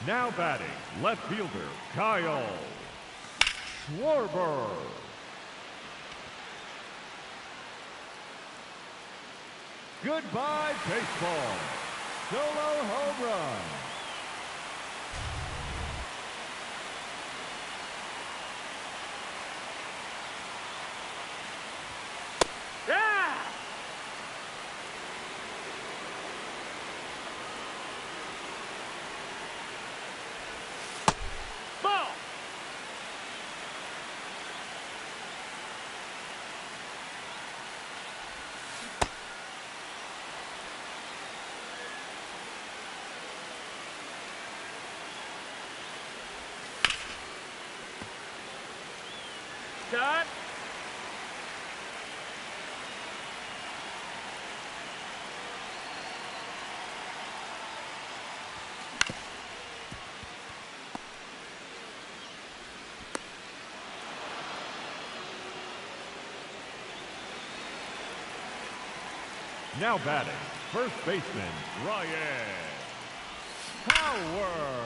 Now batting, left fielder, Kyle Schwarber. Goodbye, baseball. Solo home run. Cut. Now batting, first baseman, Ryan Howard.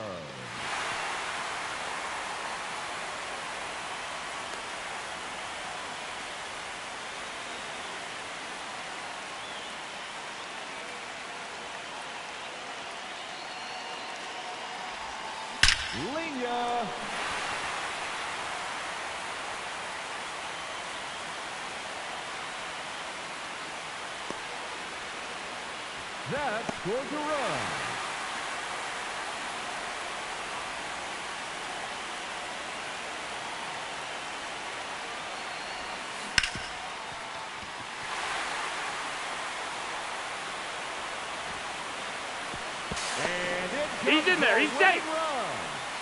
Linya. That scores a run. He's in there. He's safe.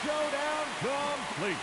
Showdown complete.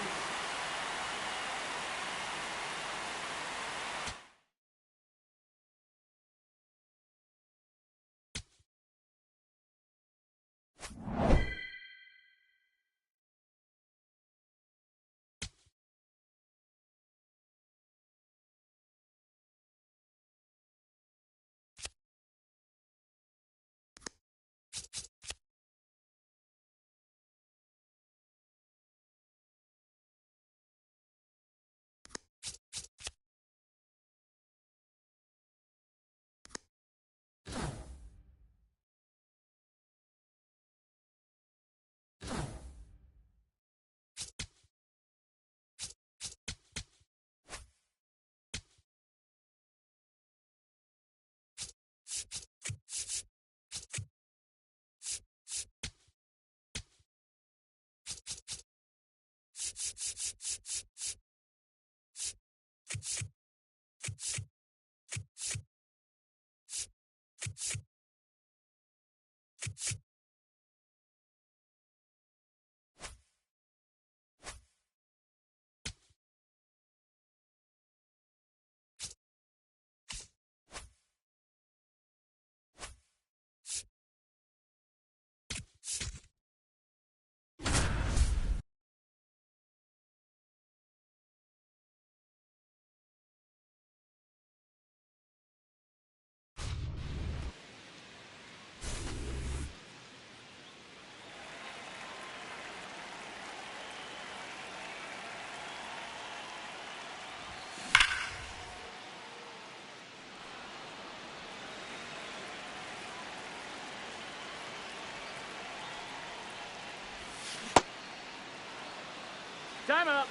Time up.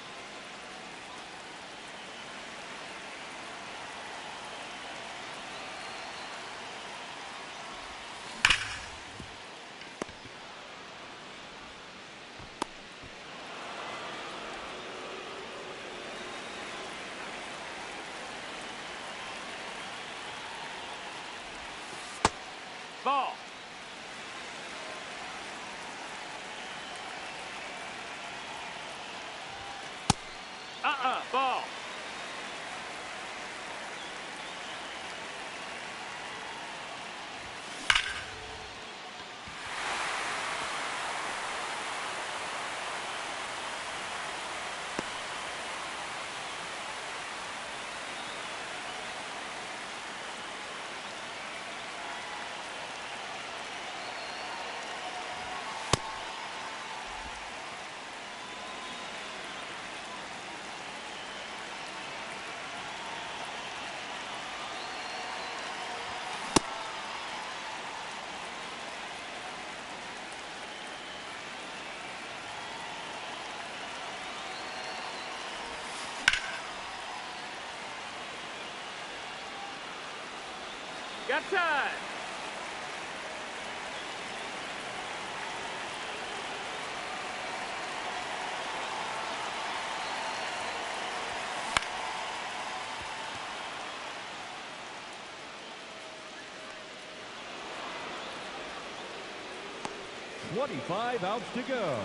Ball. Ball. Got time. .25 outs to go.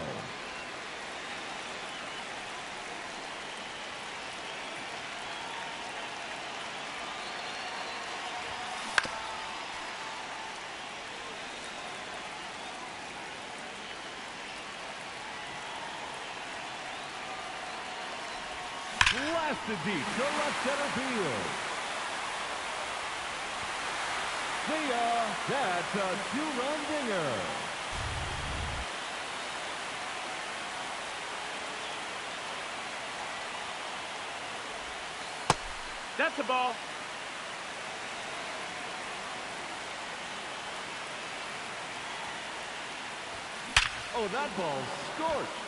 Blasted deep to left center field. See ya. That's a two-run dinger. That's the ball. Oh, that ball's scorched.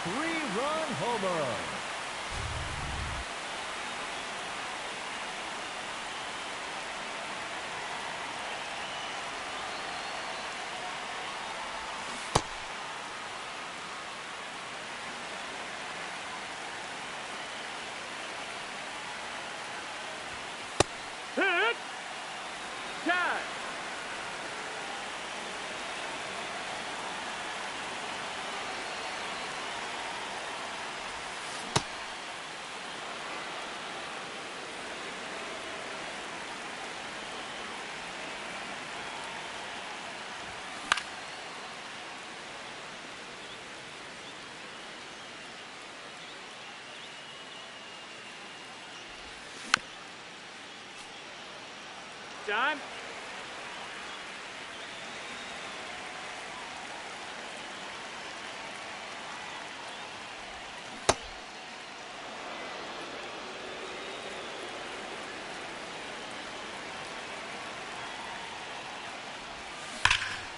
3-run homer. Hit. Time. Time.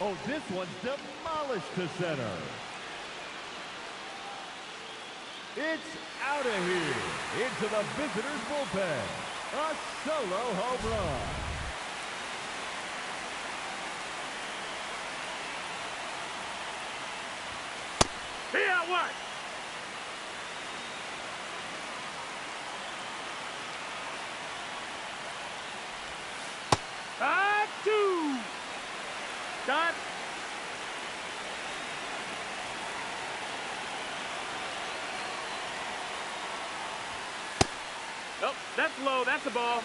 Oh, this one's demolished to center. It's out of here into the visitors' bullpen. A solo home run. Be at work. Two. Time. Nope, that's low. That's a ball.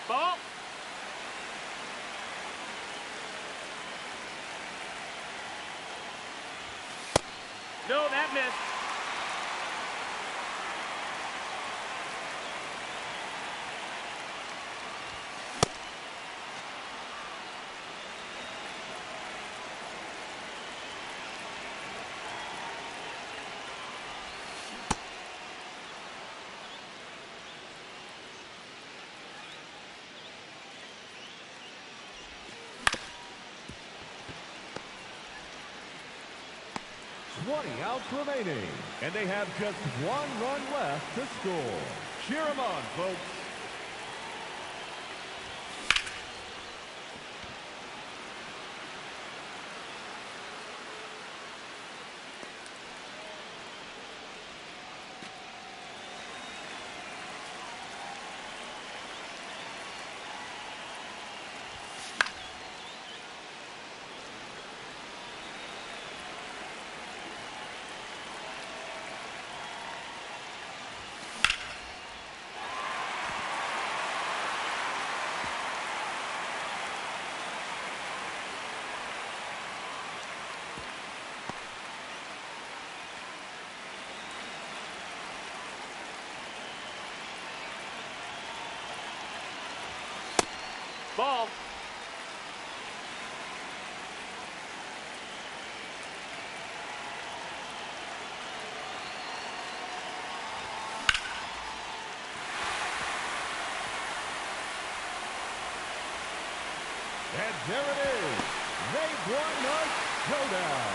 Ball. No, that missed. Outs remaining, and they have just 1 run left to score. Cheer them on, folks. Ball. And there it is. They've won the showdown.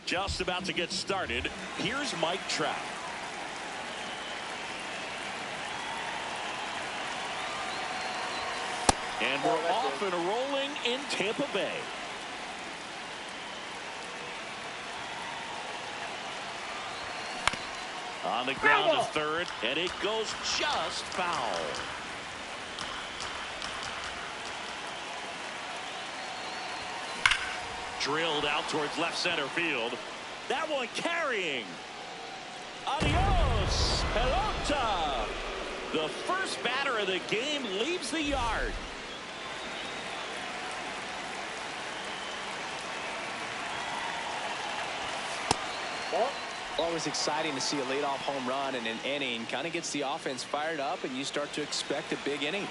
Just about to get started. Here's Mike Trout. And we're off and rolling in Tampa Bay. On the ground to third, and it goes just foul. Drilled out towards left center field. That one carrying. Adios, pelota. The first batter of the game leaves the yard. Always exciting to see a leadoff home run in an inning. Kind of gets the offense fired up, and you start to expect a big inning.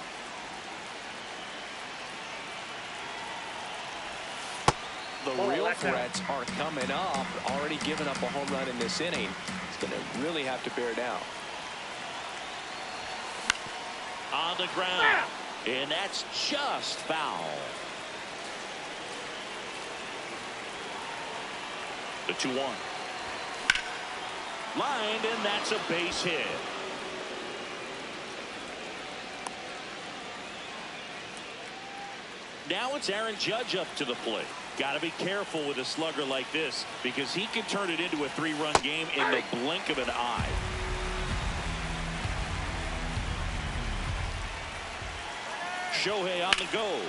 The real threats are coming up. Already given up a home run in this inning. It's going to really have to bear down. On the ground, and that's just foul. The 2-1. Lined, and that's a base hit. Now it's Aaron Judge up to the plate. Got to be careful with a slugger like this because he can turn it into a 3-run game in the blink of an eye. Shohei on the go.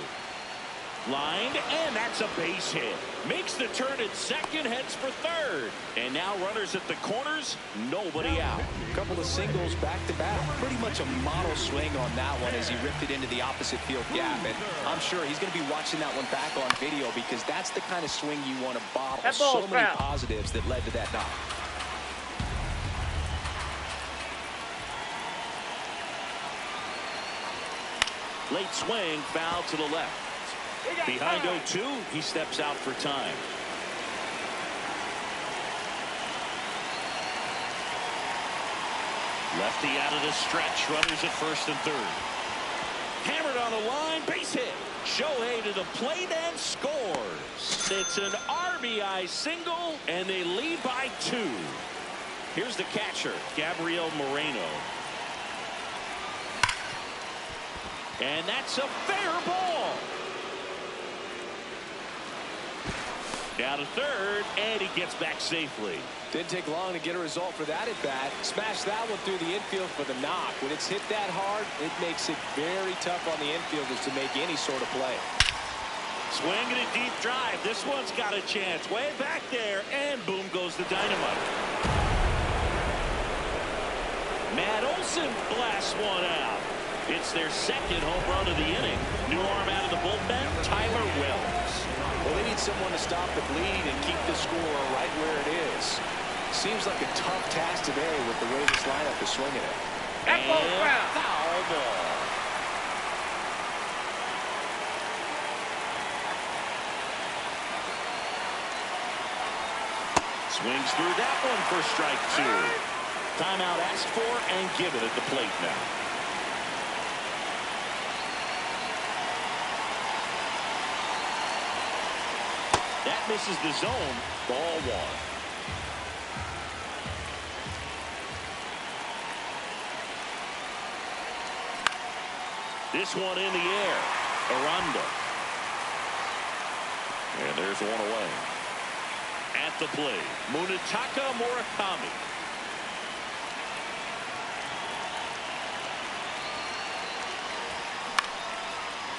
Lined, and that's a base hit. Makes the turn at second, heads for third. And now runners at the corners, nobody out. A couple of singles back-to-back. Pretty much a model swing on that one as he ripped it into the opposite field gap. And I'm sure he's going to be watching that one back on video because that's the kind of swing you want to bottle. So many positives that led to that knock. Late swing, foul to the left. Behind 0-2, he steps out for time. Lefty out of the stretch, runners at first and third. Hammered on the line, base hit. Shohei to the plate and scores. It's an RBI single, and they lead by 2. Here's the catcher, Gabriel Moreno. And that's a fair ball. Down to third, and he gets back safely. Didn't take long to get a result for that at bat. Smashed that one through the infield for the knock. When it's hit that hard, it makes it very tough on the infielders to make any sort of play. Swinging a deep drive. This one's got a chance. Way back there, and boom goes the dynamite. Matt Olson blasts one out. It's their second home run of the inning. New arm out of the bullpen, Tyler Wells. Well, they need someone to stop the bleed and keep the score right where it is. Seems like a tough task today with the way this lineup is swinging it. And foul ball. Swings through that one for strike 2. Timeout asked for and given at the plate now. That misses the zone. Ball 1. This one in the air. Aranda. And there's one away. At the plate, Munetaka Murakami.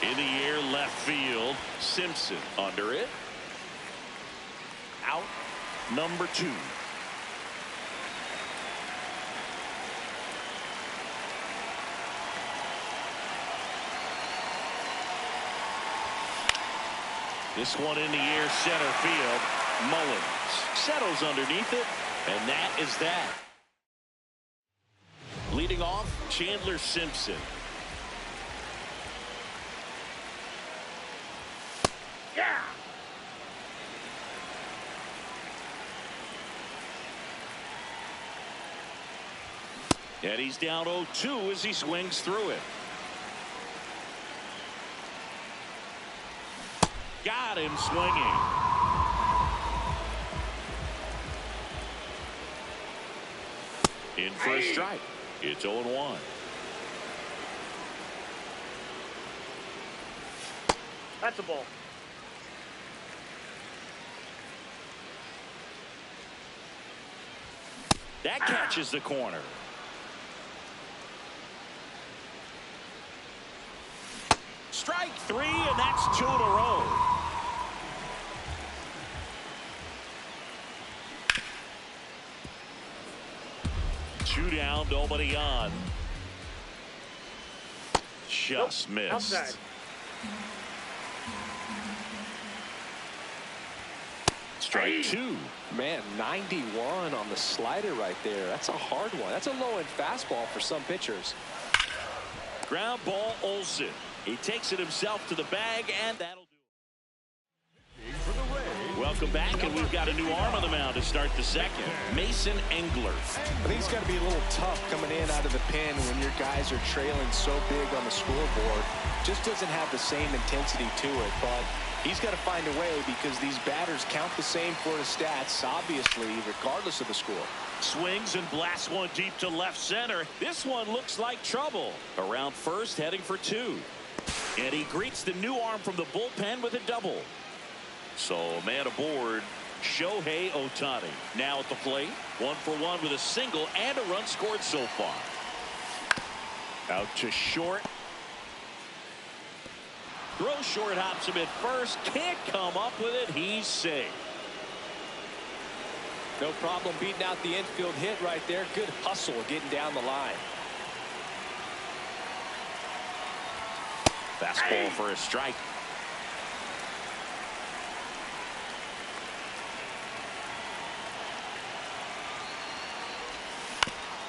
In the air, left field. Simpson under it. Out number 2. This one in the air, center field. Mullins settles underneath it, and that is that. Leading off, Chandler Simpson. Yeah. And he's down 0-2 as he swings through it. Got him swinging. In for a strike. It's 0-1. That's a ball. That catches the corner. Strike 3, and that's 2 in a row. Two down, nobody on. Just missed. Outside. Strike 2. Man, 91 on the slider right there. That's a hard one. That's a low-end fastball for some pitchers. Ground ball, Olsen. He takes it himself to the bag, and that'll do it. For the Rays, Welcome back, and we've got a new arm on the mound to start the second. Mason Engler. I think it's got to be a little tough coming in out of the pen when your guys are trailing so big on the scoreboard. Just doesn't have the same intensity to it, but he's got to find a way because these batters count the same for the stats, obviously, regardless of the score. Swings and blasts one deep to left center. This one looks like trouble. Around first, heading for 2. And he greets the new arm from the bullpen with a double. So, man aboard, Shohei Ohtani. Now at the plate, 1 for 1 with a single and a run scored so far. Out to short. Throw short, hops him at first. Can't come up with it. He's safe. No problem beating out the infield hit right there. Good hustle getting down the line. Fastball for a strike.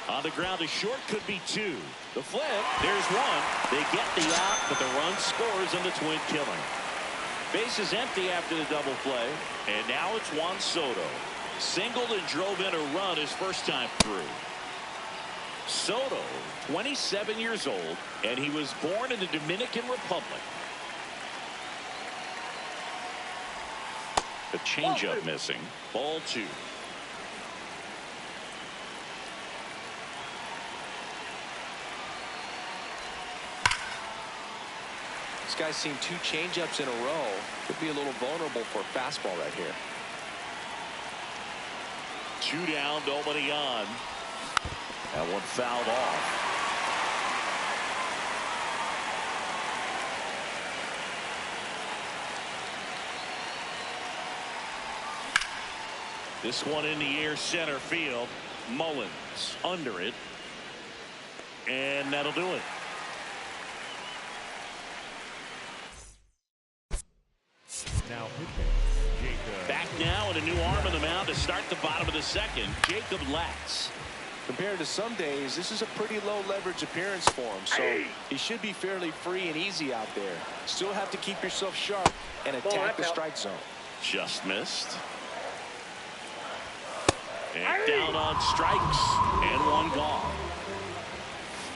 On the ground, a short could be 2. The flip, there's 1. They get the out, but the run scores on the twin killer. Base is empty after the double play, and now it's Juan Soto. Singled and drove in a run his first time through. Soto, 27 years old, and he was born in the Dominican Republic. The changeup missing. Ball 2. This guy's seen 2 changeups in a row. Could be a little vulnerable for a fastball right here. 2 down, nobody on. That one fouled off. This one in the air, center field. Mullins under it. And that'll do it. now pitching. Jacob. Back now and a new arm on the mound to start the bottom of the second. Jacob Latz. Compared to some days, this is a pretty low leverage appearance for him, so he should be fairly free and easy out there. Still have to keep yourself sharp and attack the strike zone. Just missed. And down on strikes, and one gone.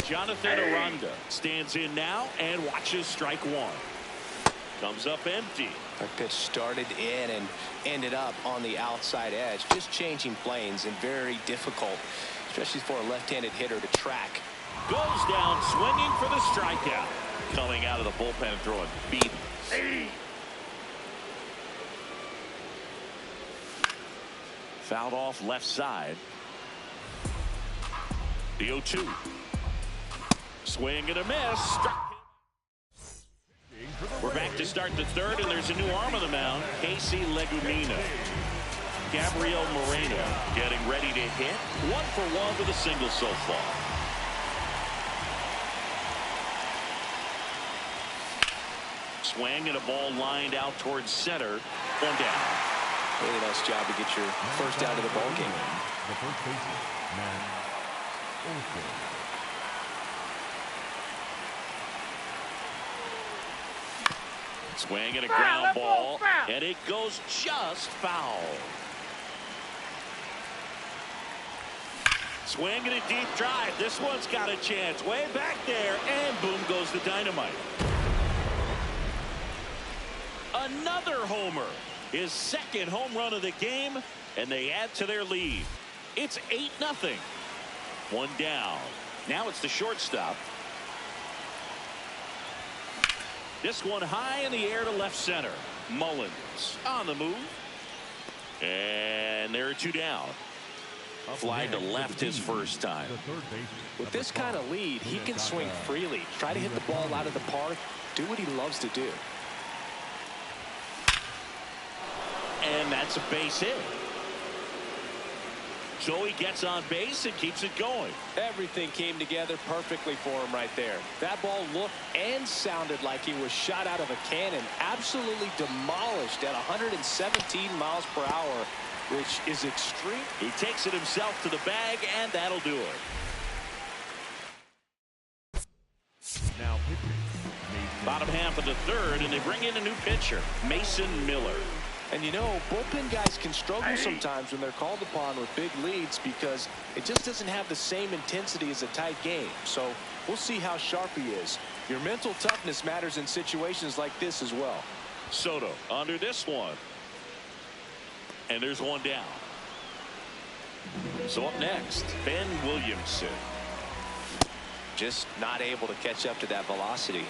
Jonathan Aranda stands in now and watches strike one. Comes up empty. That pitch started in and ended up on the outside edge. Just changing planes and very difficult, especially for a left-handed hitter to track. Goes down swinging for the strikeout. Coming out of the bullpen and throwing beat. Fouled off left side. The 0-2. Swing and a miss. Struck. We're back to start the third, and there's a new arm on the mound. Casey Legumina. Gabriel Moreno getting ready to hit. 1 for 1 with a single so far. Swing and a ball lined out towards center. One down. Really nice job to get your first out of the ball game. The first baseman, Matt Olson. Swing and a ground ball, and it goes just foul. Swing and a deep drive. This one's got a chance. Way back there, and boom goes the dynamite. Another homer. His second home run of the game, and they add to their lead. It's 8-0. One down. Now it's the shortstop. This one high in the air to left center. Mullins on the move. And there are two down. Fly to left his first time. With this kind of lead, he can swing freely. Try to hit the ball out of the park. Do what he loves to do. And that's a base hit. So he gets on base and keeps it going. Everything came together perfectly for him right there. That ball looked and sounded like it was shot out of a cannon. Absolutely demolished at 117 miles per hour, which is extreme. He takes it himself to the bag, and that'll do it. Now bottom half of the third, and they bring in a new pitcher, Mason Miller. And you know, bullpen guys can struggle sometimes when they're called upon with big leads because it just doesn't have the same intensity as a tight game. So we'll see how sharp he is. Your mental toughness matters in situations like this as well. Soto under this one. And there's one down. So up next, Ben Williamson. Just not able to catch up to that velocity.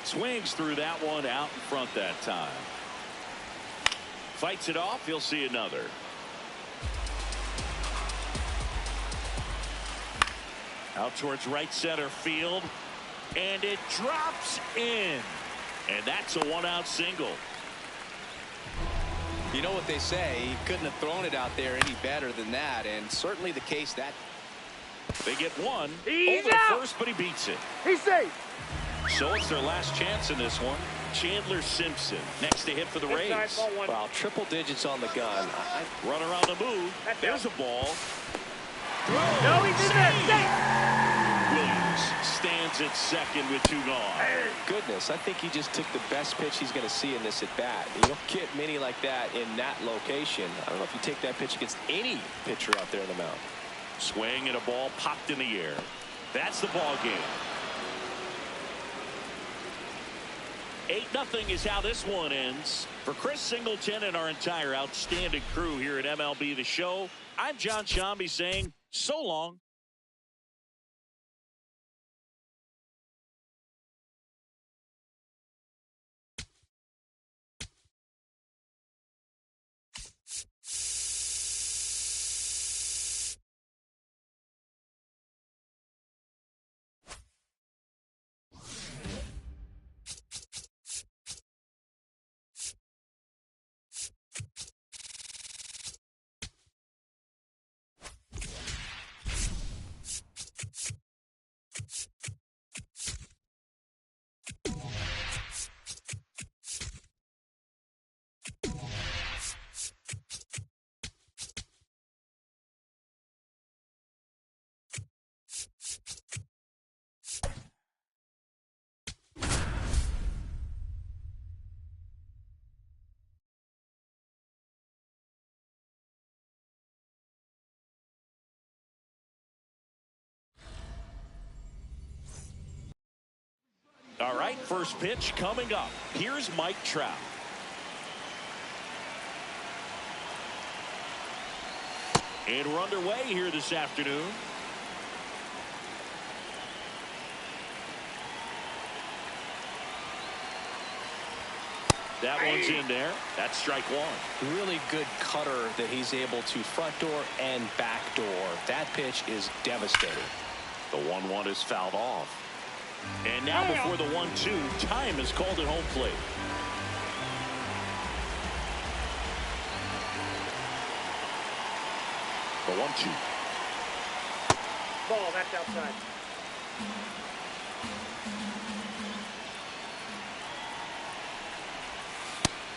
Swings through that one out in front that time. Fights it off. He'll see another. Out towards right center field. And it drops in. And that's a one-out single. You know what they say, he couldn't have thrown it out there any better than that, and certainly the case that they get one He's over out. the first, but he beats it. He's safe. So it's their last chance in this one. Chandler Simpson next to hit for the Rays. Wow, triple digits on the gun. Runner on the move. There's a ball. No, he's in there. Safe. Williams stands at second with two gone. Goodness, I think he just took the best pitch he's going to see in this at bat. You don't get many like that in that location. I don't know if you take that pitch against any pitcher out there in the mound. Swing and a ball popped in the air. That's the ball game. 8-0 is how this one ends. For Chris Singleton and our entire outstanding crew here at MLB The Show, I'm John Shambi saying so long. All right, first pitch coming up. Here's Mike Trout. And we're underway here this afternoon. That one's in there. That's strike one. Really good cutter that he's able to front door and back door. That pitch is devastating. The 1-1 is fouled off. And now before the 1-2, time is called at home plate. The 1-2. Ball, that's outside.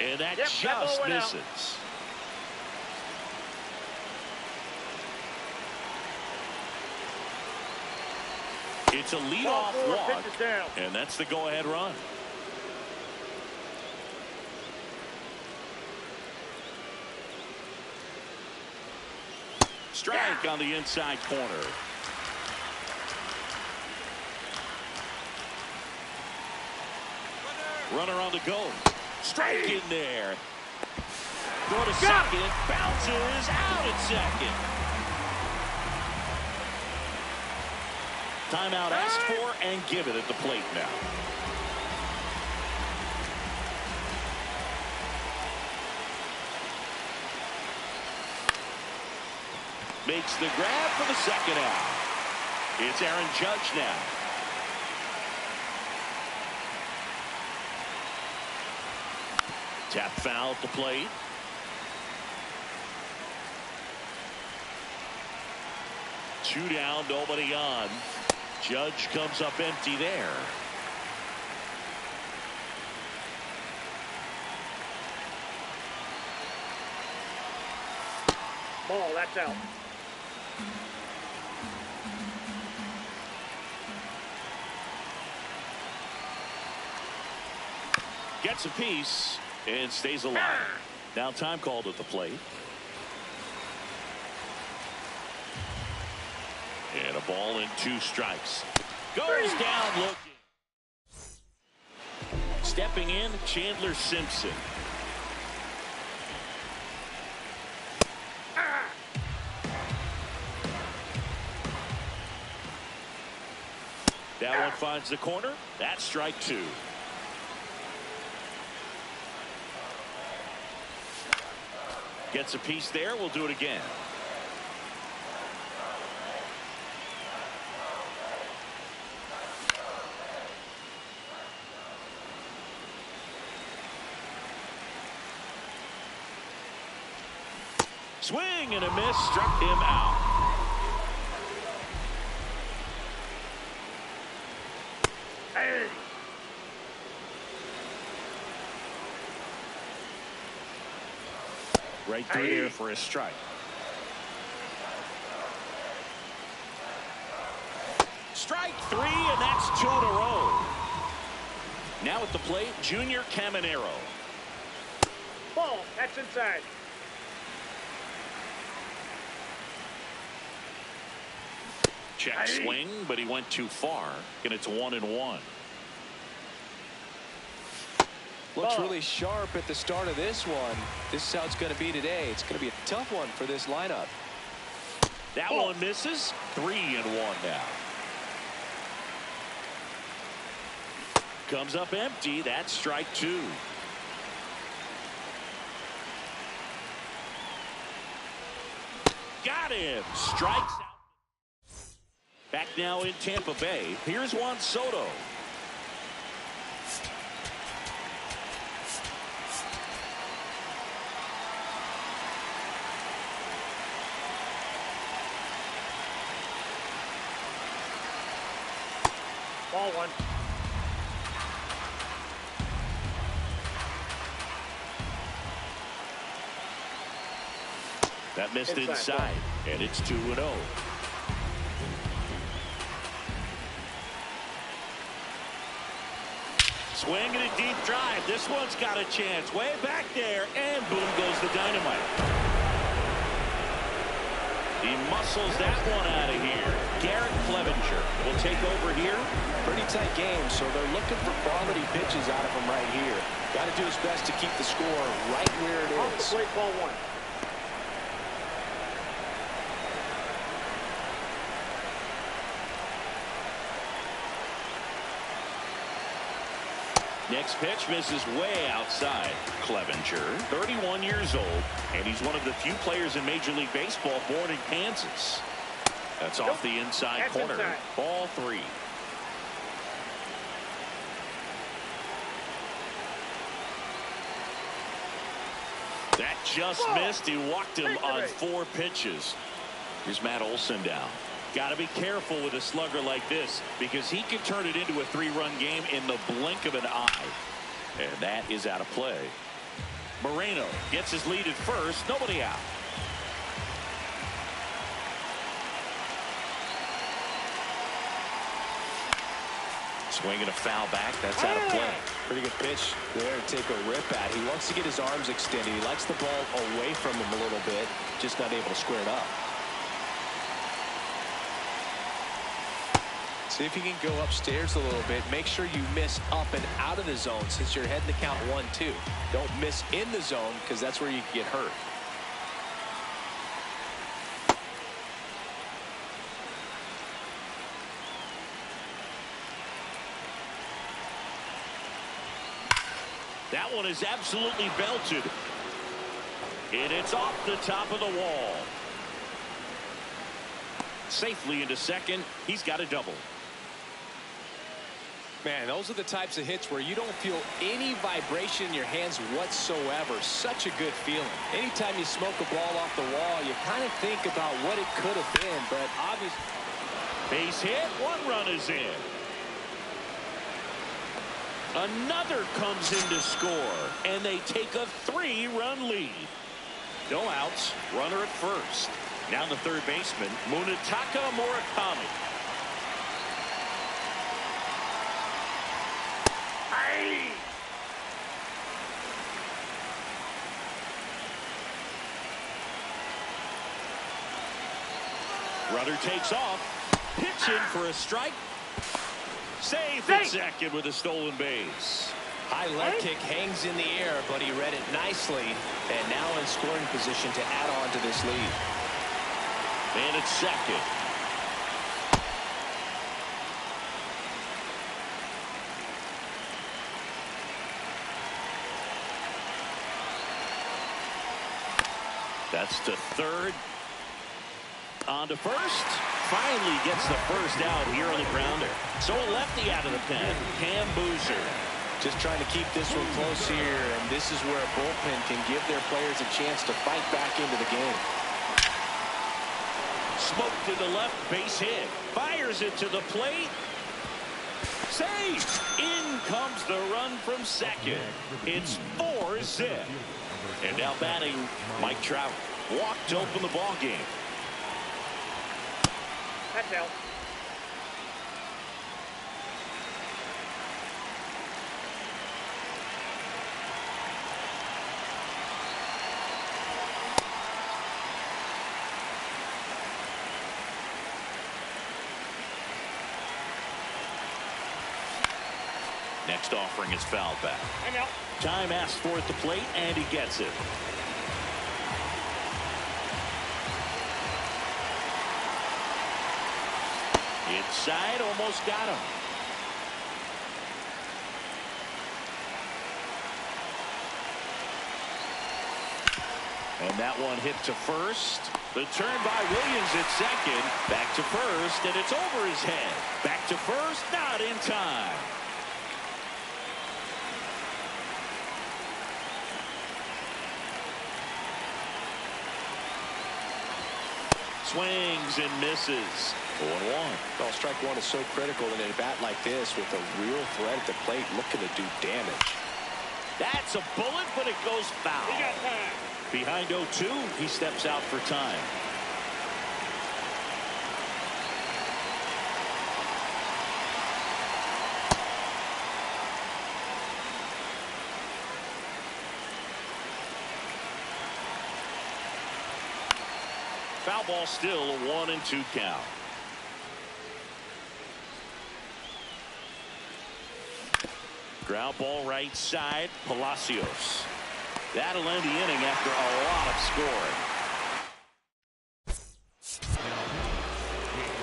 And that Yep, just that ball went out. misses. It's a leadoff walk, and that's the go-ahead run. Strike on the inside corner. Runner on the go. Strike in there. Throw to second. Bounces out at second. Timeout asked for and given at the plate now. Makes the grab for the second out. It's Aaron Judge now. Tap foul at the plate. Two down, nobody on. Judge comes up empty there. Ball, that's out. Gets a piece and stays alive. Now time called at the plate. And a ball and 2 strikes. Goes down looking. Stepping in, Chandler Simpson. That one finds the corner. That's strike 2. Gets a piece there. We'll do it again. Swing and a miss. Struck him out. Hey. Right through there for a strike. Strike 3, and that's 2 in a row. Now at the plate, Junior Caminero. Ball, that's inside. Check swing, but he went too far, and it's 1-1. Looks really sharp at the start of this one. This is how it's going to be today. It's going to be a tough one for this lineup. That one misses. 3-1 now. Comes up empty. That's strike 2. Got him. Strikes out. Back now in Tampa Bay. Here's Juan Soto. Ball 1. That missed inside, and it's 2-0. Swing and a deep drive. This one's got a chance. Way back there, and boom goes the dynamite. He muscles that one out of here. Garrett Clevenger will take over here. Pretty tight game, so they're looking for quality pitches out of him right here. Got to do his best to keep the score right where it Off is. the plate, ball 1. Next pitch misses way outside. Clevenger, 31 years old, and he's one of the few players in Major League Baseball born in Kansas. That's off the inside corner. Inside. Ball 3. That just missed. He walked him on 4 pitches. Here's Matt Olson down. Got to be careful with a slugger like this because he can turn it into a 3-run game in the blink of an eye. And that is out of play. Moreno gets his lead at first. Nobody out. Swinging a foul back. That's out of play. Pretty good pitch there to take a rip at. He wants to get his arms extended. He likes the ball away from him a little bit. Just not able to square it up. See if you can go upstairs a little bit. Make sure you miss up and out of the zone since you're heading to count 1-2. Don't miss in the zone because that's where you can get hurt. That one is absolutely belted. And it's off the top of the wall. Safely into second. He's got a double. Man, those are the types of hits where you don't feel any vibration in your hands whatsoever. Such a good feeling. Anytime you smoke a ball off the wall, you kind of think about what it could have been, but obviously. Base hit. One run is in. Another comes in to score, and they take a 3-run lead. No outs. Runner at first. Now the third baseman, Munetaka Murakami. Aye. Runner takes off. Pitch in for a strike. Safe at second with a stolen base. High leg kick hangs in the air, but he read it nicely. And now in scoring position to add on to this lead. And it's second. That's to third. On to first. Finally gets the first out here on the grounder. So a lefty out of the pen. Cam Boozer. Just trying to keep this one close here, and this is where a bullpen can give their players a chance to fight back into the game. Smoke to the left, base hit. Fires it to the plate. Save! In comes the run from second. It's 4-0. And now batting, Mike Trout. Walked to open the ball game. That's out. Next offering is fouled back. I'm out. Time asked for at the plate, and he gets it. Inside, almost got him. And that one hit to first. The turn by Williams at second. Back to first, and it's over his head. Back to first, not in time. Swings and misses. 0-1. Well, strike one is so critical in a bat like this with a real threat at the plate looking to do damage. That's a bullet, but it goes foul. We got time. Behind 0-2, he steps out for time. Foul ball, still a 1-2 count. Ground ball right side, Palacios. That'll end the inning after a lot of scoring.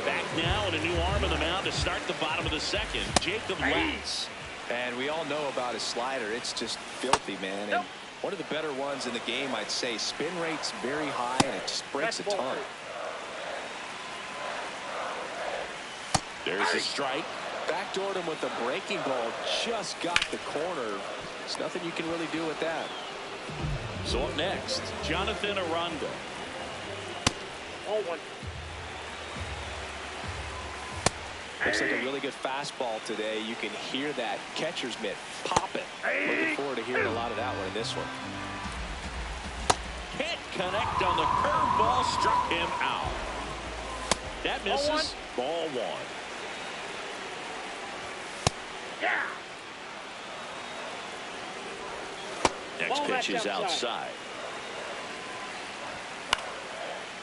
Back now and a new arm on the mound to start the bottom of the second. Jacob Latz. And we all know about his slider. It's just filthy, man. And one of the better ones in the game, I'd say. Spin rate's very high, and it just breaks a ton. There's a strike. Backdoored him with a breaking ball. Just got the corner. There's nothing you can really do with that. So up next, Jonathan Aranda. 0-1. Looks like a really good fastball today. You can hear that catcher's mitt popping. Looking forward to hearing a lot of that one in this one. Can't connect on the curveball, struck him out. That misses. Ball 1. Yeah. Next pitch is outside.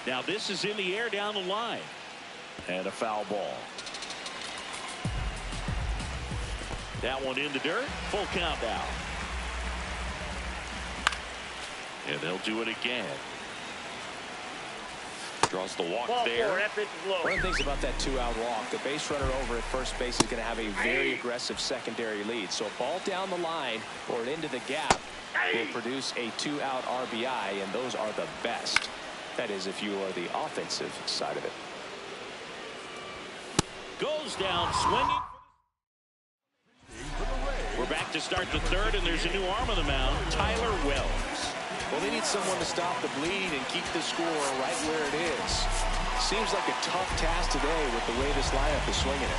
Now this is in the air down the line. And a foul ball. That one in the dirt. Full count now. And they'll do it again. Draws the walk there. One of the things about that 2-out walk, the base runner over at first base is going to have a very aggressive secondary lead. So a ball down the line or into the gap will produce a 2-out RBI, and those are the best. That is, if you are the offensive side of it. Goes down swinging. We're back to start the third, and there's a new arm on the mound, Tyler Wells. Well, they need someone to stop the bleed and keep the score right where it is. Seems like a tough task today with the way this lineup is swinging it.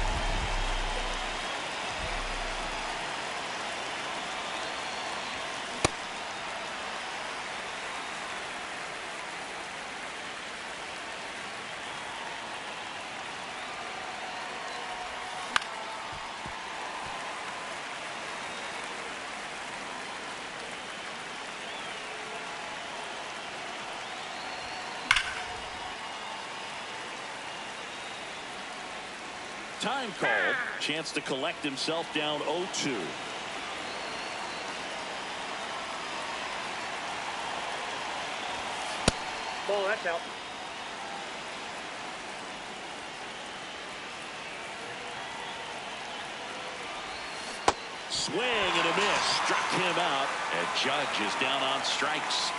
Time called. Chance to collect himself down 0-2. Ball, that's out. Swing and a miss. Struck him out. And Judge is down on strikes.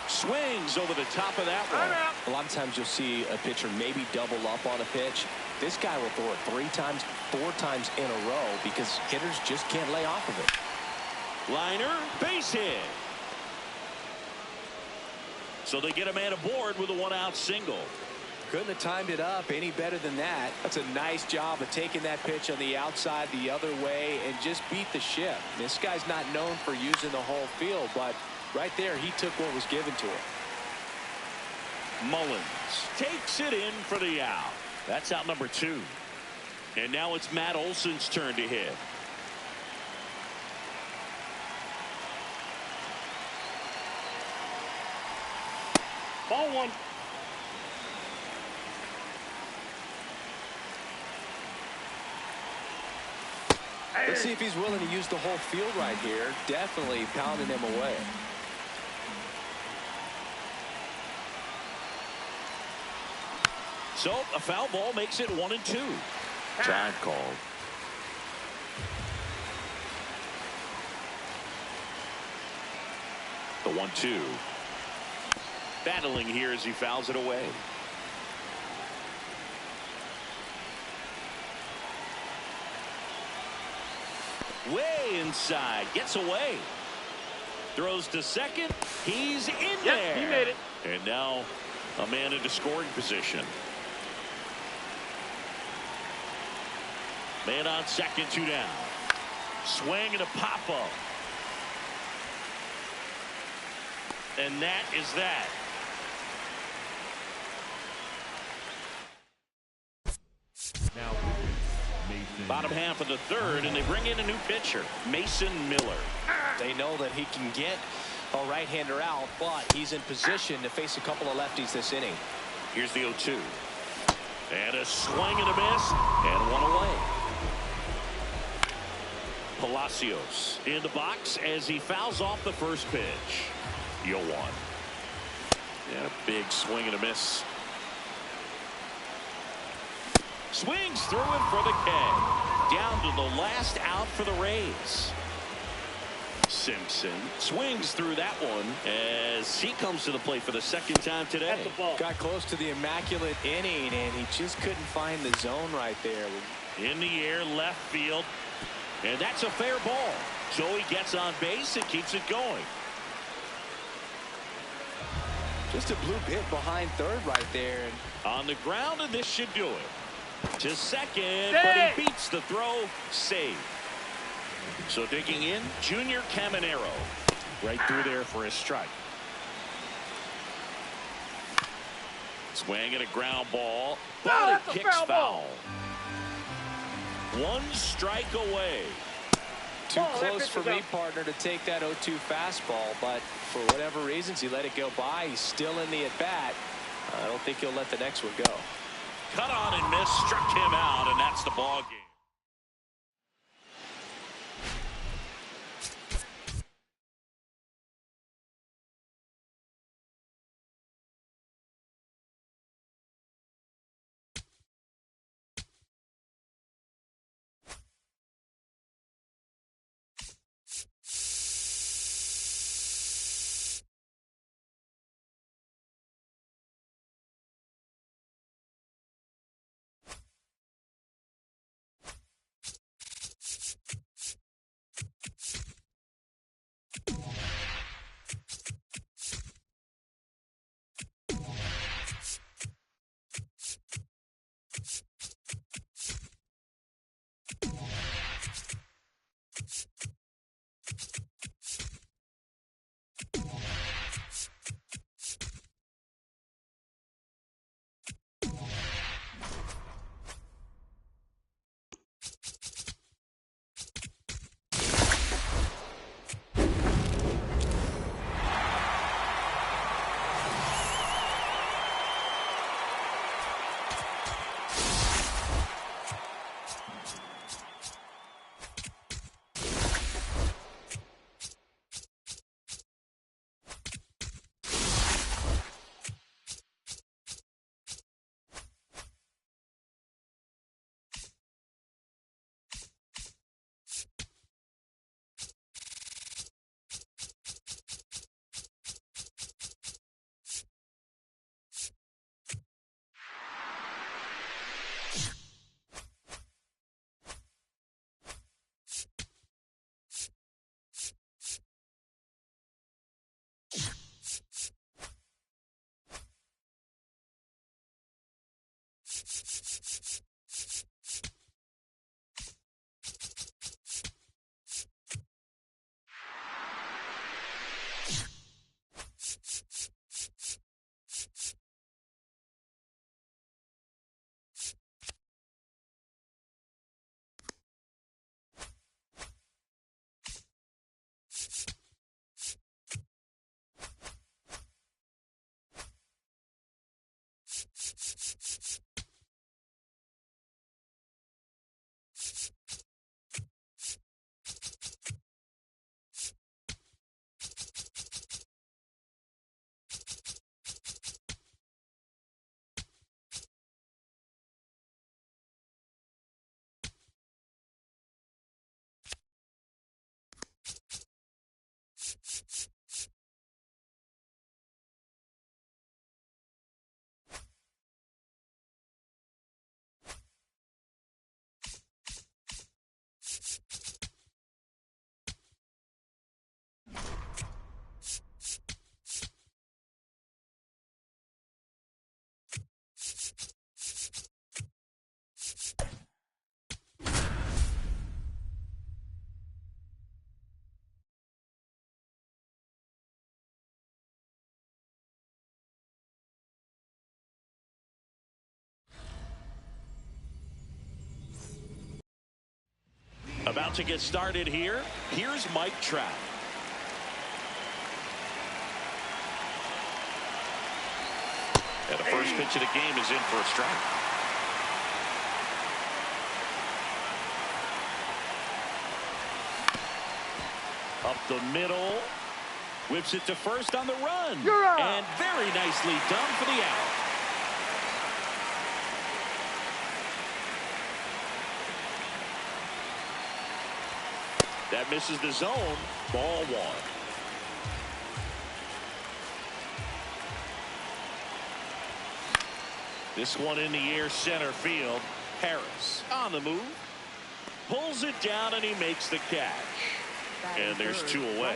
Swings over the top of that one. A lot of times you'll see a pitcher maybe double up on a pitch. This guy will throw it 3 times, 4 times in a row because hitters just can't lay off of it. Liner, base hit. So they get a man aboard with a 1-out single. Couldn't have timed it up any better than that. That's a nice job of taking that pitch on the outside the other way and just beat the ship. This guy's not known for using the whole field, but right there, he took what was given to him. Mullins takes it in for the out. That's out number 2. And now it's Matt Olson's turn to hit. Ball 1. Let's see if he's willing to use the whole field right here. Definitely pounding him away. So a foul ball makes it 1-2. Time called. The 1-2. Battling here as he fouls it away. Way inside, gets away, throws to second. He's in there. He made it. And now a man into scoring position. Man on second, 2 down. Swing and a pop up. And that is that. Now, Mason. Bottom half of the third, and they bring in a new pitcher, Mason Miller. They know that he can get a right-hander out, but he's in position to face a couple of lefties this inning. Here's the 0-2. And a swing and a miss, and one away. Palacios in the box as he fouls off the first pitch. 0-1. And a big swing and a miss. Swings through it for the K. Down to the last out for the Rays. Simpson swings through that one as he comes to the plate for the second time today. That's a ball. Got close to the immaculate inning, and he just couldn't find the zone right there. In the air, left field. And that's a fair ball. So he gets on base and keeps it going. Just a blue hit behind third right there. On the ground, and this should do it. To second, but he beats the throw. Save. So digging in, Junior Caminero. Right through there for a strike. Swing and a ground ball. But it kicks foul. 1 strike away. Too close for me, partner, to take that 0-2 fastball, but for whatever reasons, he let it go by. He's still in the at-bat. I don't think he'll let the next one go. cut on and missed, struck him out, and that's the ball game. About to get started here. Here's Mike Trout. And the first pitch of the game is in for a strike. Up the middle. Whips it to first on the run. And very nicely done for the out. That misses the zone. Ball one. This one in the air center field. Harris on the move. Pulls it down and he makes the catch. And there's two away.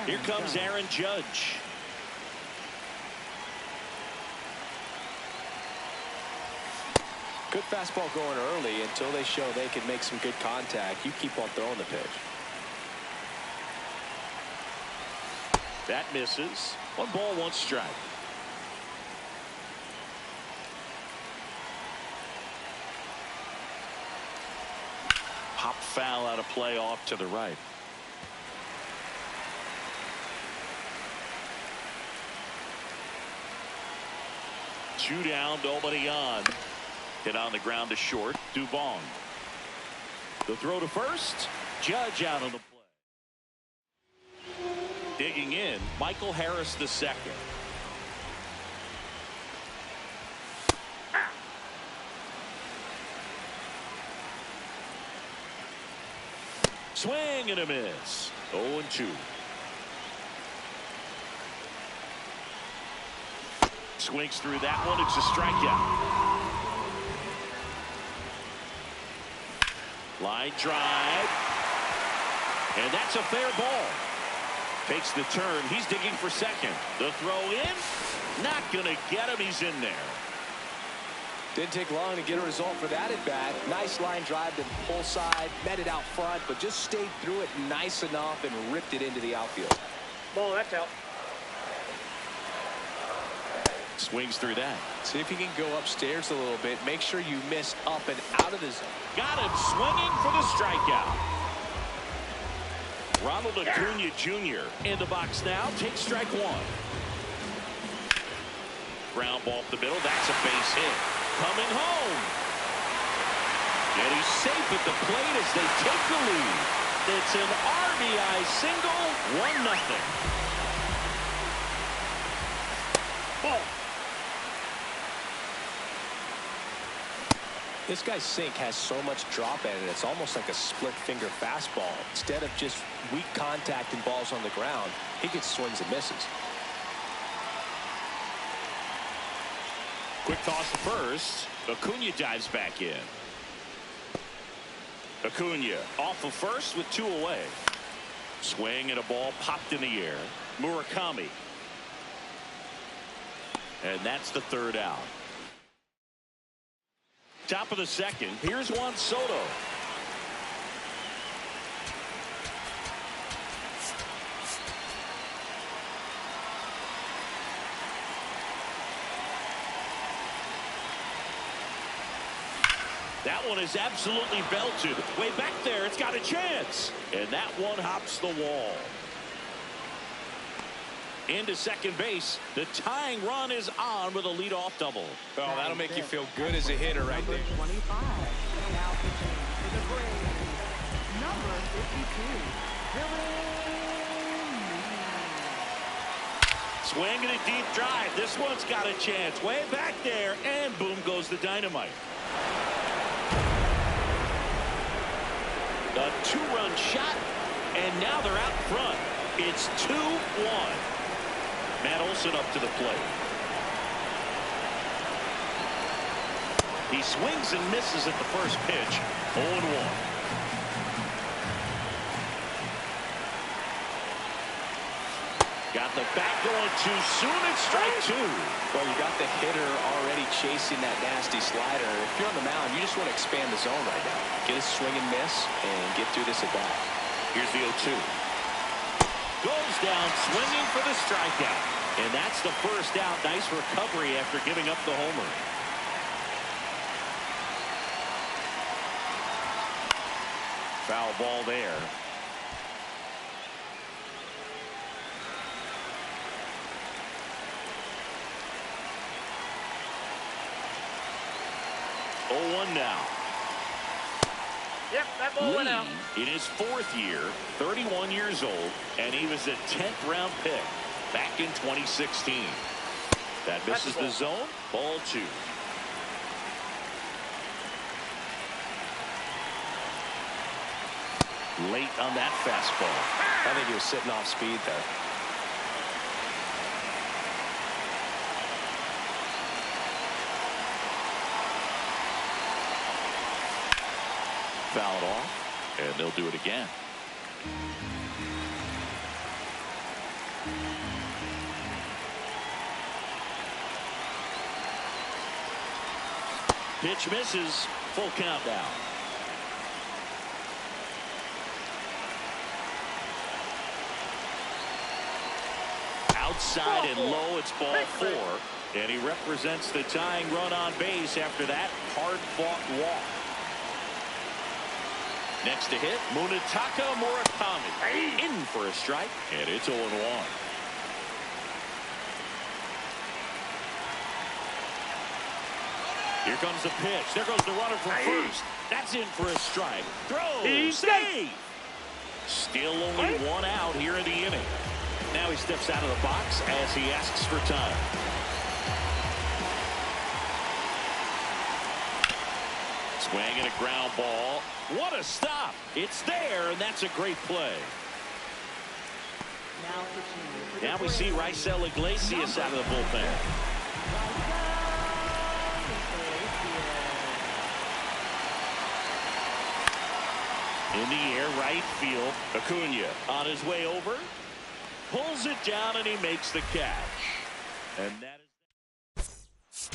Here comes Aaron Judge. Good fastball going early until they show they can make some good contact. You keep on throwing the pitch. That misses. 1 ball, 1 strike. Pop foul out of play off to the right. Two down, nobody on. Hit on the ground to short. Dubon. The throw to first. Judge out on the play. Digging in, Michael Harris the second. Swing and a miss. 0-2. Swings through that one. It's a strikeout. Line drive. And that's a fair ball. Takes the turn. He's digging for second. The throw in. Not going to get him. He's in there. Didn't take long to get a result for that at bat. Nice line drive to the pull side. Met it out front, but just stayed through it nice enough and ripped it into the outfield. Ball, that's out. Swings through that. See if you can go upstairs a little bit. Make sure you miss up and out of the zone. Got him swinging for the strikeout. Ronald Acuna Jr. in the box now. Takes strike one. Ground ball up the middle. That's a base hit. Coming home. And he's safe at the plate as they take the lead. It's an RBI single. 1-0. Ball. This guy's sink has so much drop in it. It's almost like a split finger fastball. Instead of just weak contact and balls on the ground, he gets swings and misses. Quick toss to first. Acuna dives back in. Acuna off of first with 2 away. Swing and a ball popped in the air. Murakami. And that's the third out. Top of the second. Here's Juan Soto. That one is absolutely belted. Way back there, it's got a chance. And that one hops the wall. Into second base. The tying run is on with a leadoff double. Oh, that'll make you feel good as a hitter right there. 25. Now pitching for the Braves, number 52. Swing and a deep drive. This one's got a chance. Way back there. And boom goes the dynamite. A 2-run shot. And now they're out front. It's 2-1. Matt Olson up to the plate. He swings and misses at the first pitch. 0-1. Got the bat going too soon. It's strike 2. Well, you got the hitter already chasing that nasty slider. If you're on the mound, you just want to expand the zone right now. Get a swing and miss and get through this at bat. Here's the 0-2. Goes down swinging for the strikeout. And that's the first out. Nice recovery after giving up the homer. Foul ball there. Now. Yep, that ball went out. In his 4th year, 31 years old, and he was a 10th round pick back in 2016. That misses the zone. Ball 2. Late on that fastball. I think he was sitting off speed there. Fouled off, and they'll do it again. Pitch misses. Full count now. Outside and low, it's ball 4. And he represents the tying run on base after that hard-fought walk. Next to hit, Munetaka Murakami. In for a strike, and it's 0-1. Here comes the pitch. There goes the runner from first. That's in for a strike. Throw. Save. Still only one out here in the inning. Now he steps out of the box as he asks for time. Swing and a ground ball. What a stop. It's there, and that's a great play. Now we see Raisel Iglesias out of the bullpen. In the air, right field. Acuna on his way over. Pulls it down, and he makes the catch. And that is...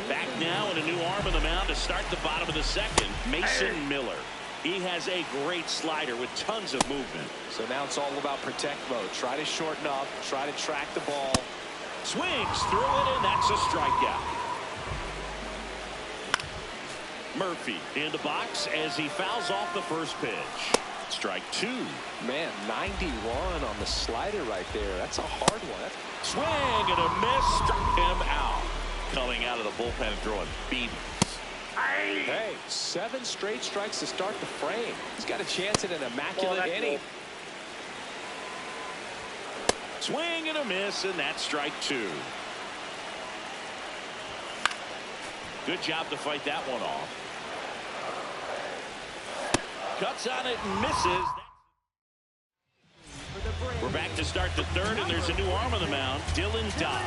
Back now and a new arm on the mound to start the bottom of the second. Mason Miller. He has a great slider with tons of movement. So now it's all about protect mode. Try to shorten up. Try to track the ball. Swings through it, and that's a strikeout. Murphy in the box as he fouls off the first pitch. Strike two. Man, 91 on the slider right there. That's a hard one. Swing and a miss. Struck him out. Coming out of the bullpen and throwing beatings. Hey, 7 straight strikes to start the frame. He's got a chance at an immaculate inning. Swing and a miss, and that's strike two. Good job to fight that one off. Cuts on it and misses. We're back to start the third, and there's a new arm on the mound, Dylan Dodd.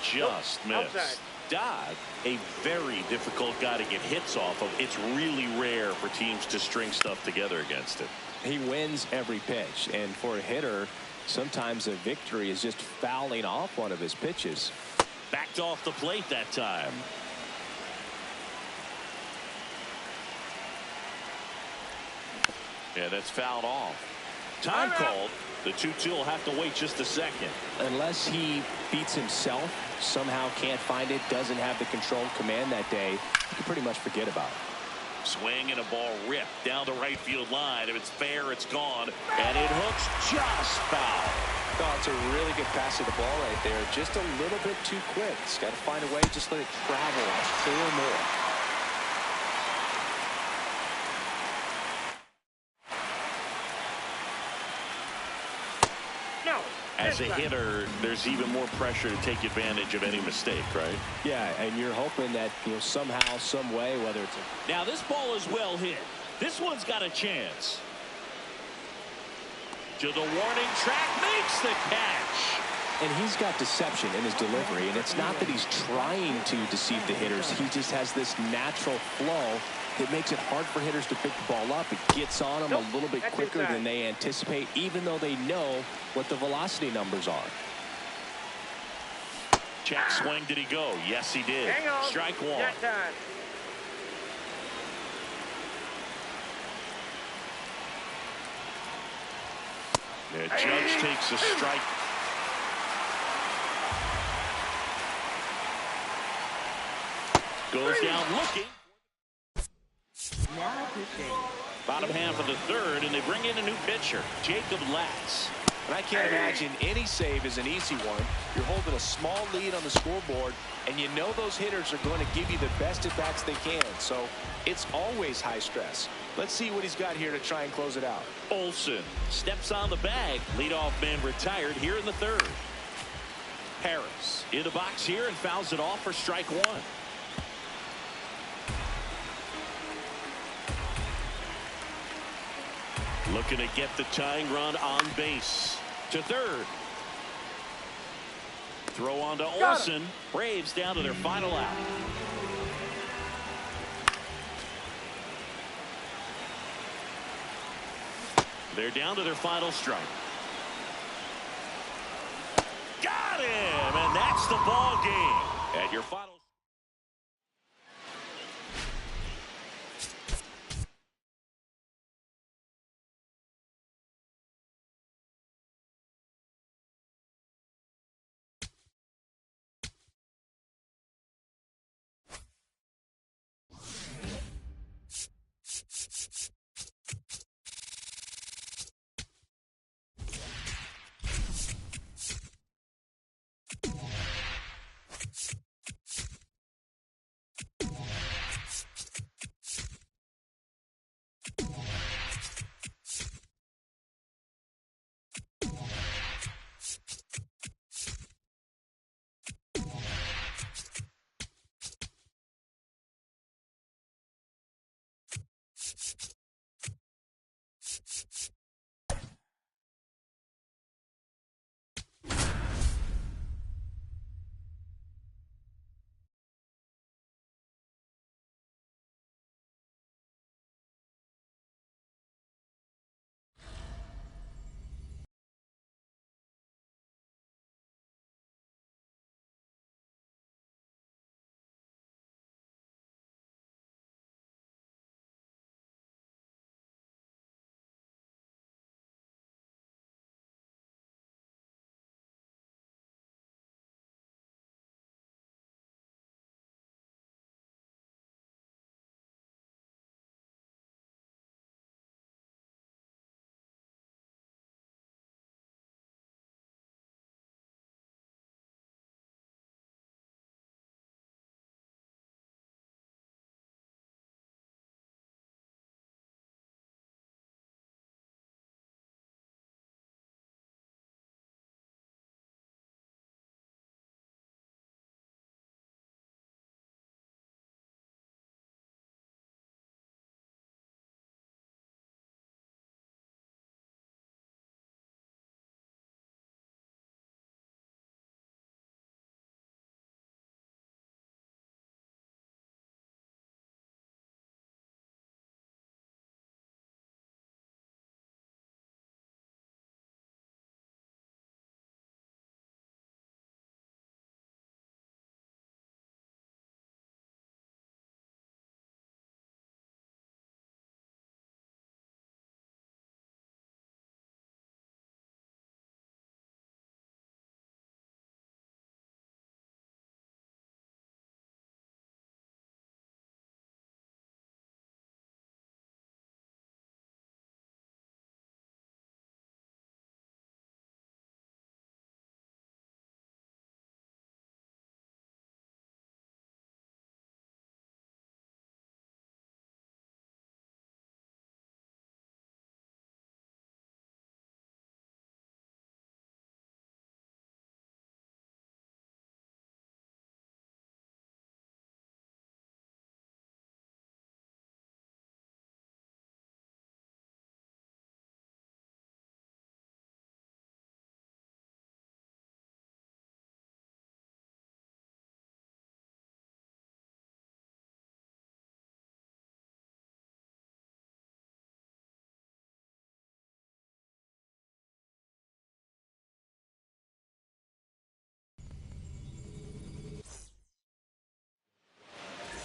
Just missed. Dodd, a very difficult guy to get hits off of. It's really rare for teams to string stuff together against him. He wins every pitch, and for a hitter, sometimes a victory is just fouling off one of his pitches. Backed off the plate that time. Yeah, that's fouled off. Time called. The 2-2 will have to wait just a second. Unless he beats himself, somehow can't find it, doesn't have the control command that day, you can pretty much forget about it. Swing and a ball ripped down the right field line. If it's fair, it's gone. And it hooks just foul. Oh, it's a really good pass of the ball right there. Just a little bit too quick. He's got to find a way. Just let it travel or more. As a hitter, there's even more pressure to take advantage of any mistake, right? Yeah, and you're hoping that, somehow, some way, whether it's Now this ball is well hit. This one's got a chance. To the warning track, makes the catch. And he's got deception in his delivery, and it's not that he's trying to deceive the hitters. He just has this natural flow that makes it hard for hitters to pick the ball up. It gets on them a little bit quicker than they anticipate, even though they know what the velocity numbers are. Check swing. Did he go? Yes, he did. Hang on. Strike one. The judge takes a strike. Goes down looking. Bottom half of the third, and they bring in a new pitcher, Jacob Latz. And I can't imagine any save is an easy one. You're holding a small lead on the scoreboard, and you know those hitters are going to give you the best at-bats they can. So it's always high stress. Let's see what he's got here to try and close it out. Olsen steps on the bag. Leadoff man retired here in the third. Harris in the box here and fouls it off for strike one. Looking to get the tying run on base. To third. Throw on to Olsen. Braves down to their final out. They're down to their final strike. Got him! And that's the ball game. At your final.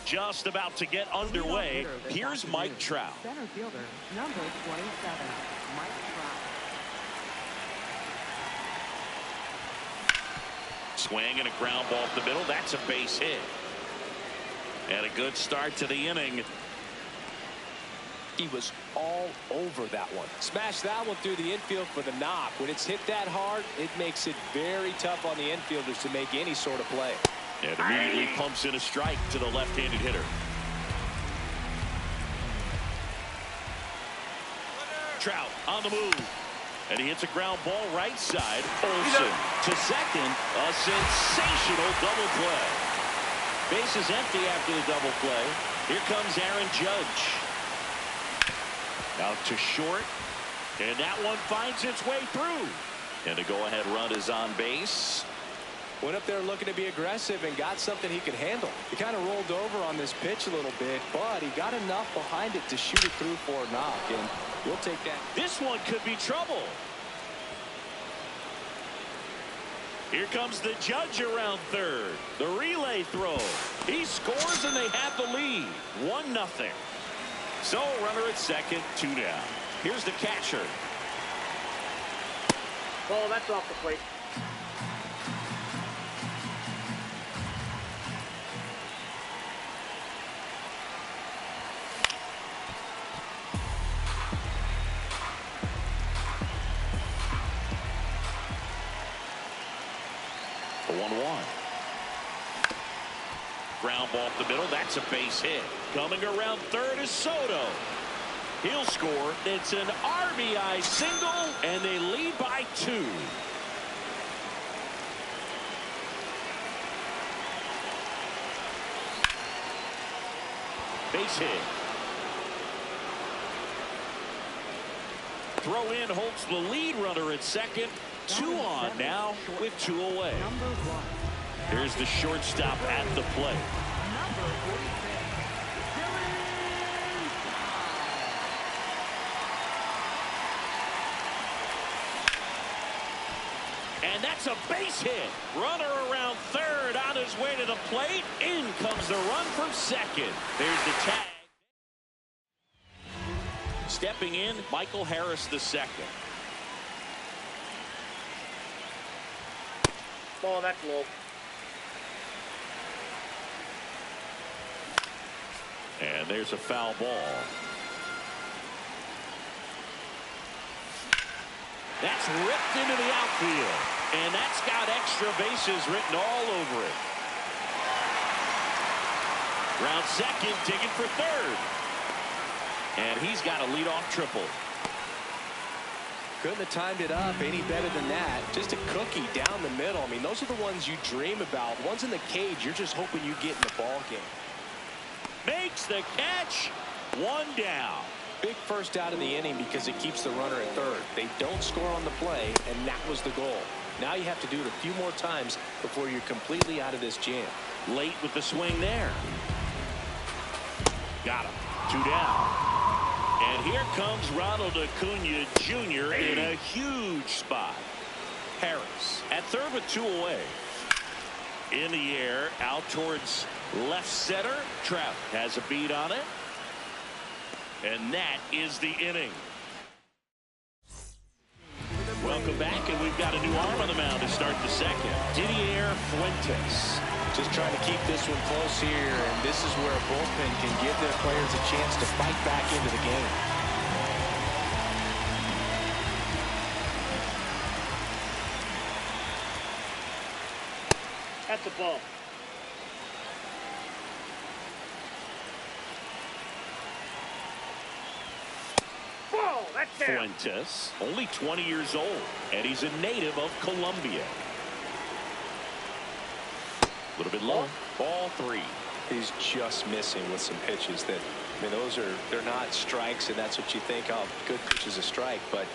Just about to get underway. Here's Mike Trout. Center fielder, number 27, Mike Trout. Swing and a ground ball up the middle. That's a base hit. And a good start to the inning. He was all over that one. Smashed that one through the infield for the knock. When it's hit that hard, it makes it very tough on the infielders to make any sort of play. And immediately pumps in a strike to the left-handed hitter. Trout on the move. And he hits a ground ball right side. Olsen to second. A sensational double play. Base is empty after the double play. Here comes Aaron Judge. Out to short. And that one finds its way through. And the go-ahead run is on base. Went up there looking to be aggressive and got something he could handle. He kind of rolled over on this pitch a little bit, but he got enough behind it to shoot it through for a knock, and we'll take that. This one could be trouble. Here comes the Judge around third. The relay throw. He scores and they have the lead. 1-0. So runner at second, 2 down. Here's the catcher. Ball, that's off the plate. The 1-1. Ground ball up the middle. That's a base hit. Coming around third is Soto. He'll score. It's an RBI single, and they lead by 2. Base hit. Throw in holds the lead runner at second. 2 on now with 2 away. Here's the shortstop at the plate. And that's a base hit. Runner around third on his way to the plate. In comes the run from second. There's the tag. Stepping in, Michael Harris the second. Ball, that's low. And there's a foul ball. That's ripped into the outfield. And that's got extra bases written all over it. Round second, digging for third. And he's got a leadoff triple. Couldn't have timed it up any better than that. Just a cookie down the middle. I mean, those are the ones you dream about. Ones in the cage, you're just hoping you get in the ball game. Makes the catch. 1 down. Big first out of the inning because it keeps the runner at third. They don't score on the play, and that was the goal. Now you have to do it a few more times before you're completely out of this jam. Late with the swing there. Got him. 2 down. And here comes Ronald Acuna Jr. in a huge spot. Harris at third with 2 away. In the air, out towards left center. Trout has a beat on it. And that is the inning. Welcome back, and we've got a new arm on the mound to start the second. Didier Fuentes. Just trying to keep this one close here, and this is where a bullpen can give their players a chance to fight back into the game. That's a ball. Ball, that's down. Fuentes, only 20 years old, and he's a native of Colombia. A little bit low. Ball 3. He's just missing with some pitches that, I mean, they're not strikes, and that's what you think, oh, good pitch is a strike, but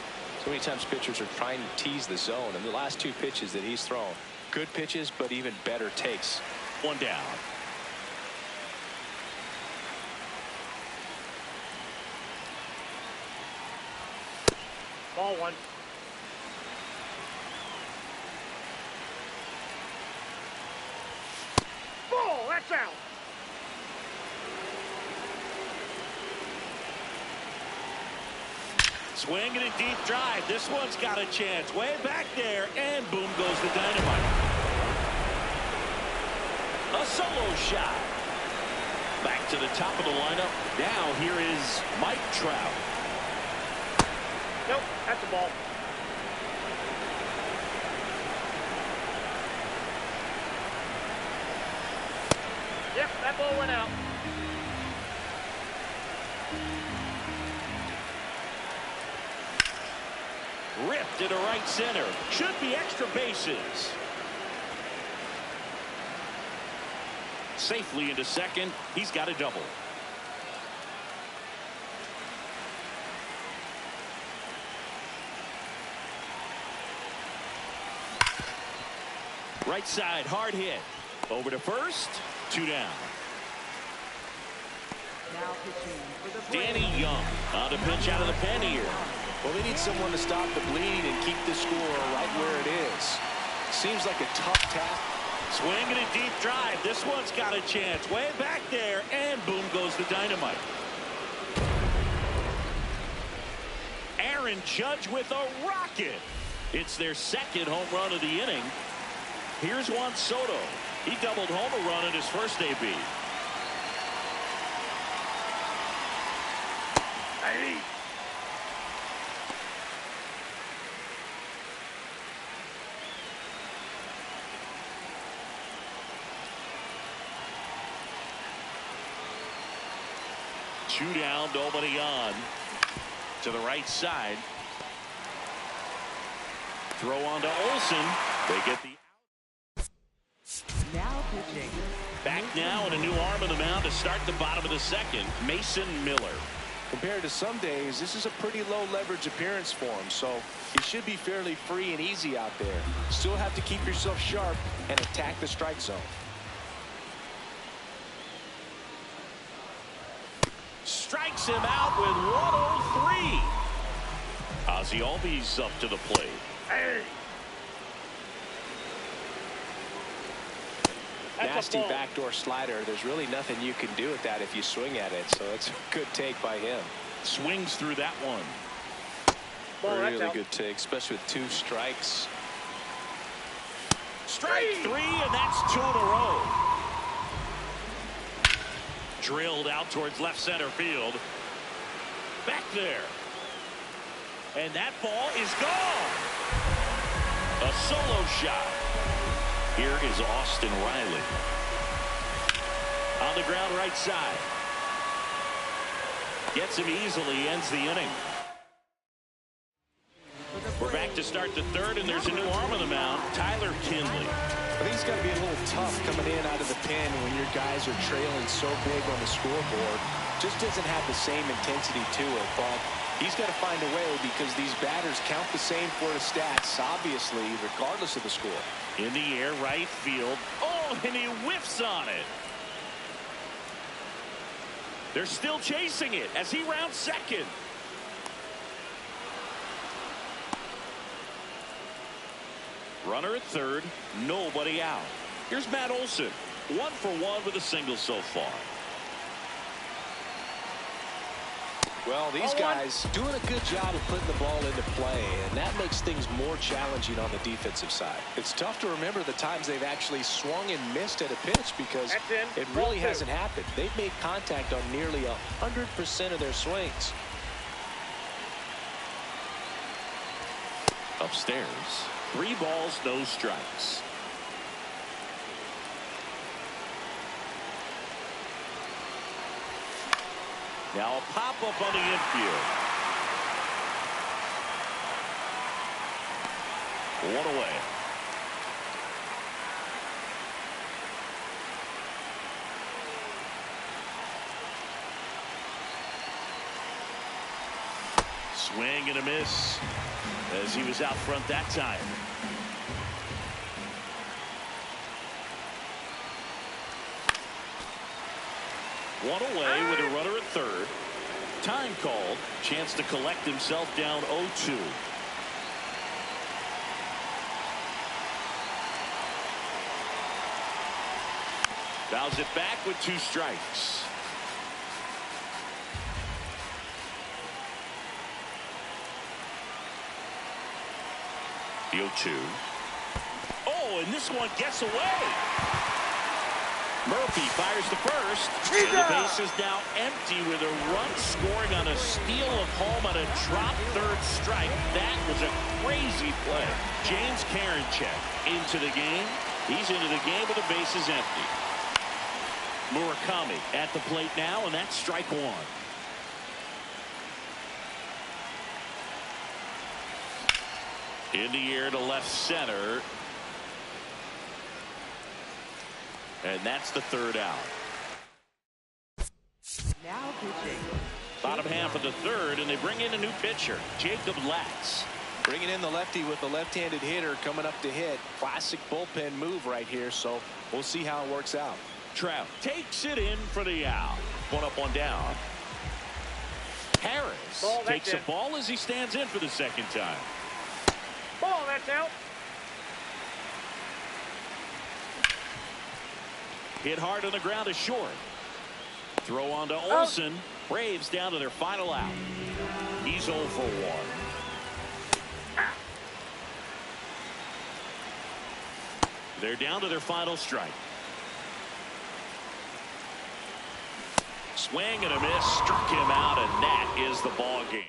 so many times pitchers are trying to tease the zone, and the last 2 pitches that he's thrown, good pitches, but even better takes. 1 down. Ball 1. Ball, that's out. Swing and a deep drive. This one's got a chance. Way back there, and boom goes the dynamite. A solo shot. Back to the top of the lineup. Now here is Mike Trout. Nope, that's a ball. Yep, that ball went out. Ripped into right center. Should be extra bases. Safely into second. He's got a double. Right side, hard hit. Over to first. 2 down. Now pitching for the Danny Young on a pitch out of the pen here. Well, they need someone to stop the bleeding and keep the score right where it is. Seems like a tough task. Swing and a deep drive. This one's got a chance. Way back there, and boom goes the dynamite. Aaron Judge with a rocket. It's their second home run of the inning. Here's Juan Soto. He doubled home a run in his first AB. Hey. 2 down, nobody on. To the right side. Throw on to Olsen. They get the Now pitching. back now and a new arm on the mound to start the bottom of the second. Mason Miller. Compared to some days, this is a pretty low leverage appearance for him, so he should be fairly free and easy out there. Still have to keep yourself sharp and attack the strike zone. Strikes him out with 103. Ozzie Albies up to the plate. Hey. That's Nasty a ball. backdoor slider. There's really nothing you can do with that if you swing at it, so it's a good take by him. Swings through that one. Ball, that's Really out. good take, especially with 2 strikes. Strike 3, and that's 2 in a row. Drilled out towards left center field. Back there. And that ball is gone. A solo shot. Here is Austin Riley. On the ground right side. Gets him easily, ends the inning. We're back to start the third, and there's a new arm on the mound, Tyler Kinley. I think it's got to be a little tough coming in out of the pen when your guys are trailing so big on the scoreboard. Just doesn't have the same intensity to it, but he's got to find a way because these batters count the same for the stats, obviously, regardless of the score. In the air, right field. Oh, and he whiffs on it. They're still chasing it as he rounds second. Runner at third, nobody out. Here's Matt Olson, 1 for 1 with a single so far. Well, these guys doing a good job of putting the ball into play, and that makes things more challenging on the defensive side. It's tough to remember the times they've actually swung and missed at a pitch because it really hasn't happened. They've made contact on nearly 100% of their swings. Upstairs, 3 balls, no strikes. Now a pop-up on the infield. 1 away. Swing and a miss as he was out front that time. One away with a runner at third. Time called. Chance to collect himself down 0-2. Fouls it back with 2 strikes. The 0-2. Oh, and this one gets away. Murphy fires the first. And the base is now empty with a run scoring on a steal of home on a drop third strike. That was a crazy play. James Karinchak into the game. He's into the game with the bases empty. Murakami at the plate now, and that's strike 1. In the air to left center. And that's the 3rd out. Now pitching. Bottom half of the 3rd, and they bring in a new pitcher, Jacob Latz. Bringing in the lefty with the left-handed hitter coming up to hit. Classic bullpen move right here, so we'll see how it works out. Trout takes it in for the out. 1 up, 1 down. Harris takes a ball as he stands in for the 2nd time. Ball, that's out. Hit hard on the ground is short. Throw on to Olsen. Braves down to their final out. He's 0 for 1. They're down to their final strike. Swing and a miss. Struck him out, and that is the ball game.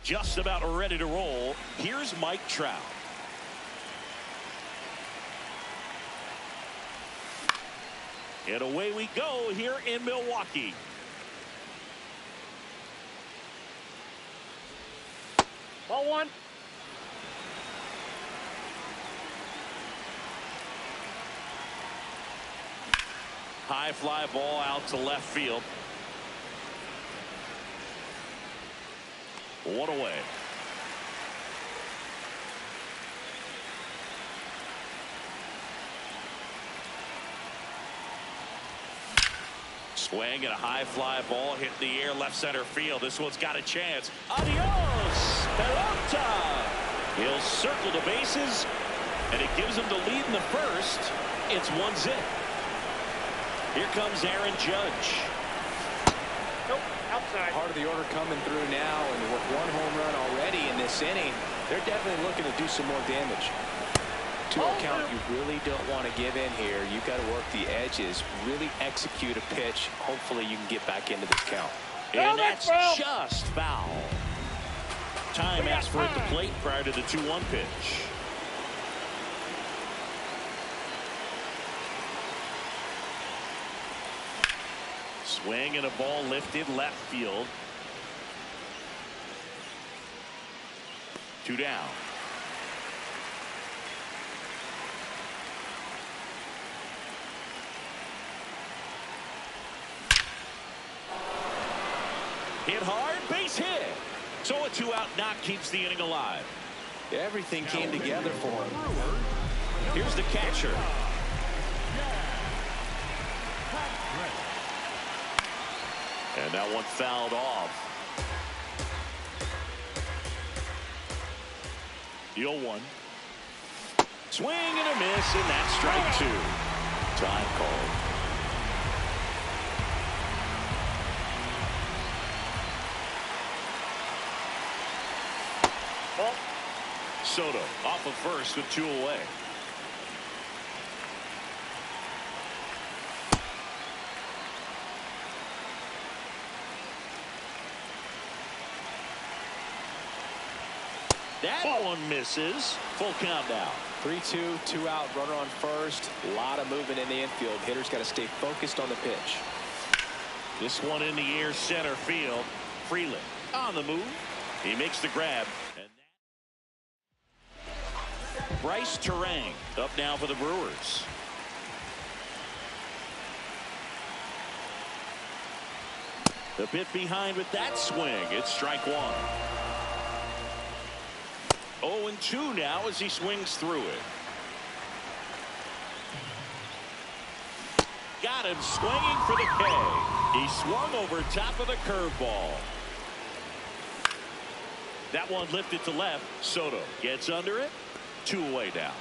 just about ready to roll. Here's Mike Trout. And away we go here in Milwaukee. Ball one. High fly ball out to left field. One away. Swing and a high fly ball hit the air left center field. This one's got a chance. Adios, pelota. He'll circle the bases, and it gives him the lead in the first. It's 1-0. Here comes Aaron Judge. Nope, outside. Part of the order coming through now, and with one home run already in this inning, they're definitely looking to do some more damage. 2-0 count, you really don't want to give in here. You've got to work the edges, really execute a pitch. Hopefully you can get back into this count. And that's just foul. Time asked for it to plate prior to the 2-1 pitch. Swing and a ball lifted left field. 2 down. Hit hard, base hit. So a 2-out knock keeps the inning alive. Everything came together for him. Here's the catcher. And that one fouled off. The 0-1. Swing and a miss, and that's strike 2. Time called. Soto off of first with 2 away. That one misses. Full count now. 3-2, 2 out, runner on first. A lot of movement in the infield. Hitter's got to stay focused on the pitch. This one in the air center field. Freeland on the move. He makes the grab. And Bryce Terang up now for the Brewers. A bit behind with that swing. It's strike 1. 0-2 now as he swings through it. Got him swinging for the K. He swung over top of the curveball. That one lifted to left. Soto gets under it. 2 away now.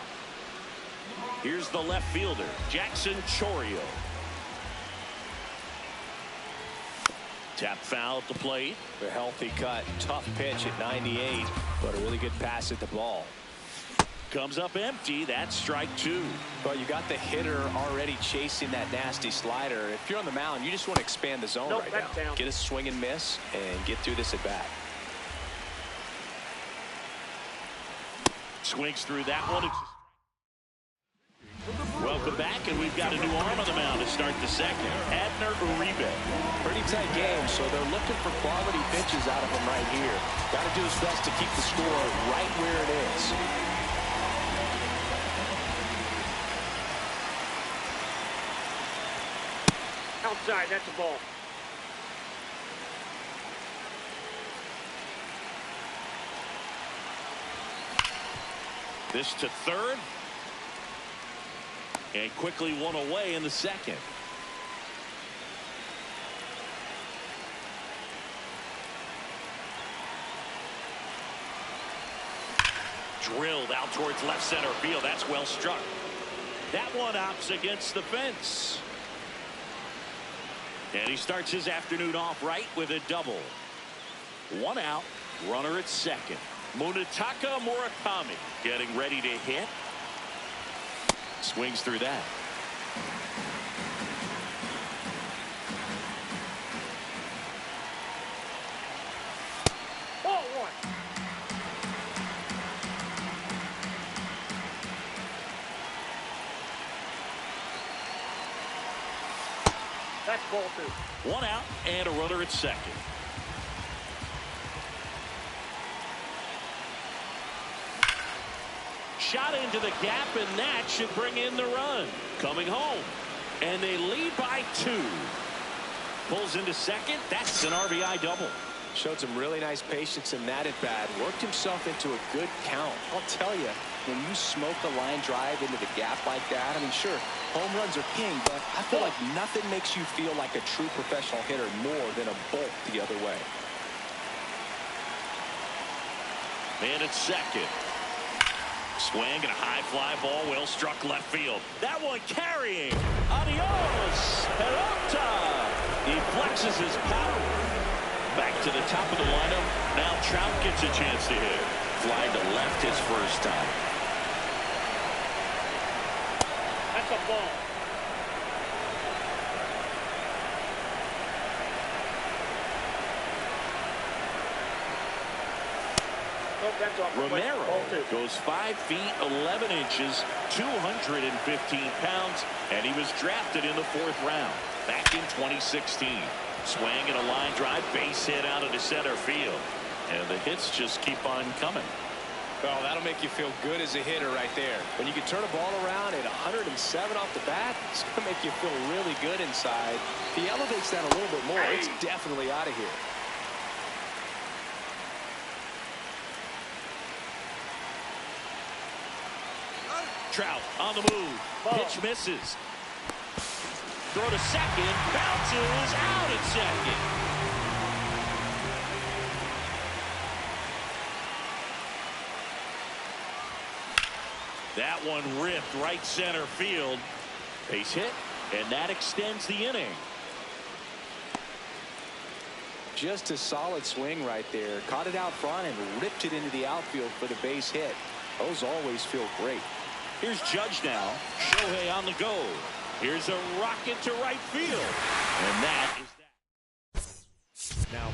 Here's the left fielder, Jackson Chourio. Tap foul at the plate. A healthy cut. Tough pitch at 98, but a really good pass at the ball. Comes up empty. That's strike 2. But you got the hitter already chasing that nasty slider. If you're on the mound, you just want to expand the zone right now. Down. Get a swing and miss and get through this at bat. Swings through that one. Welcome back, and we've got a new arm on the mound to start the second. Abner Uribe. Pretty tight game, so they're looking for quality pitches out of him right here. Got to do his best to keep the score right where it is. Outside, that's a ball. This to third. And quickly 1 away in the second. Drilled out towards left center field. That's well struck. That one opts against the fence. And he starts his afternoon off right with a double. 1 out. Runner at second. Munetaka Murakami getting ready to hit. Swings through that. Ball 1. That's ball 2. 1 out and a runner at second. Shot into the gap, and that should bring in the run. Coming home, and they lead by 2. Pulls into second. That's an RBI double. Showed some really nice patience in that at bat. Worked himself into a good count. I'll tell you, when you smoke a line drive into the gap like that, I mean, sure, home runs are king, but I feel like nothing makes you feel like a true professional hitter more than a bolt the other way. Man at second. Swing and a high fly ball, well struck left field. That one carrying. Adios, Peralta. He flexes his power. Back to the top of the lineup. Now Trout gets a chance to hit. Fly to left his first time. That's a ball. That's off. Romero Ball 2. goes 5 feet 11 inches, 215 pounds, and he was drafted in the 4th round back in 2016. Swing and a line drive, base hit out into center field, and the hits just keep on coming. Well, that'll make you feel good as a hitter right there. When you can turn a ball around at 107 off the bat, it's going to make you feel really good inside. If he elevates that a little bit more, it's definitely out of here. Trout on the move. Pitch misses. Throw to second. Bounces out at second. That one ripped right center field. Base hit, and that extends the inning. Just a solid swing right there. Caught it out front and ripped it into the outfield for the base hit. Those always feel great. Here's Judge now. Shohei on the go. Here's a rocket to right field. And that is that. Now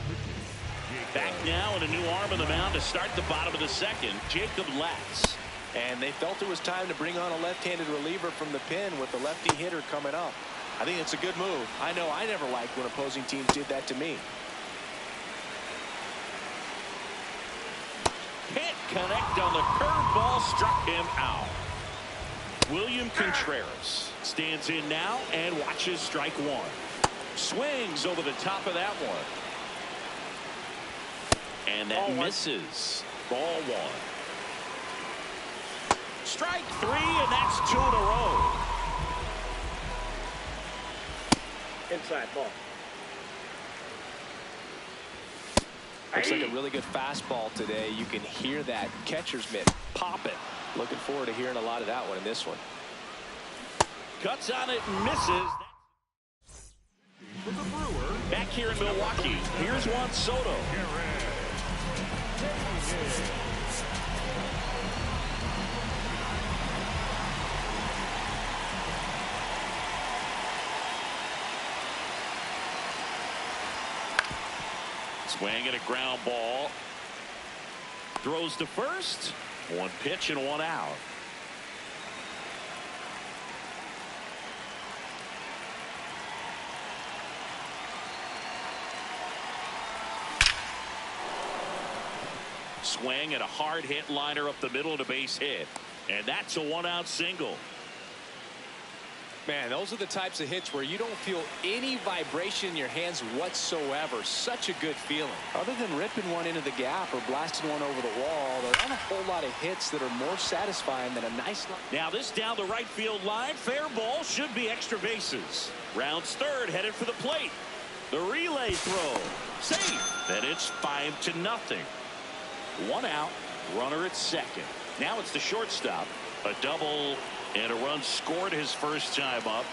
back now and a new arm on the mound to start the bottom of the second. Jacob Latz. And they felt it was time to bring on a left-handed reliever from the pen with the lefty hitter coming up. I think it's a good move. I know I never liked when opposing teams did that to me. Can't connect on the curveball, struck him out. William Contreras stands in now and watches strike 1. Swings over the top of that one. And that misses. Ball 1. Strike 3, and that's 2 in a row. Inside ball. Looks like a really good fastball today. You can hear that catcher's mitt pop it. Looking forward to hearing a lot of that one in this one. Cuts on it and misses. Back here in Milwaukee, here's Juan Soto. Swing and a ground ball. Throws to first. 1 pitch and 1 out. Swing and a hard hit liner up the middle to base hit. And that's a 1-out single. Man, those are the types of hits where you don't feel any vibration in your hands whatsoever. Such a good feeling. Other than ripping one into the gap or blasting one over the wall, there aren't a whole lot of hits that are more satisfying than a nice line. Now this down the right field line. Fair ball, should be extra bases. Rounds third, headed for the plate. The relay throw. Safe. And it's 5-0. 1 out. Runner at second. Now it's the shortstop. A double and a run scored his first time up.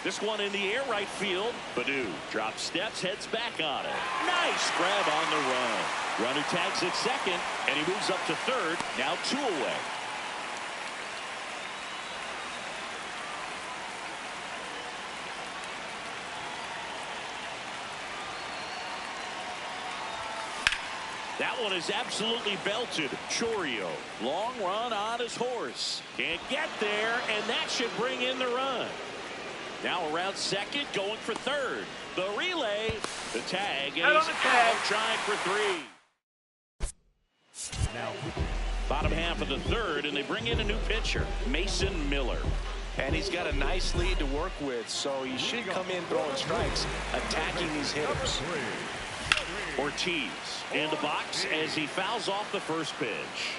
This one in the air right field. Baду drops steps, heads back on it. Nice grab on the run. Runner tags at second, and he moves up to third. Now 2 away. That one is absolutely belted. Chorio, long run on his horse. Can't get there, and that should bring in the run. Now around second, going for third. The relay, the tag, and Out on he's the tag. out trying for three. Now, Bottom half of the third, and they bring in a new pitcher, Mason Miller. And he's got a nice lead to work with, so he should come in throwing strikes, attacking these hitters. Ortiz in the box as he fouls off the first pitch.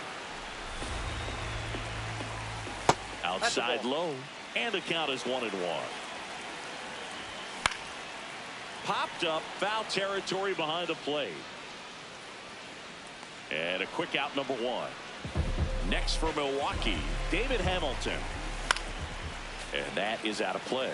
Outside low, and the count is 1-1. Popped up, foul territory behind the plate. And a quick out, number one. Next for Milwaukee, David Hamilton. And that is out of play.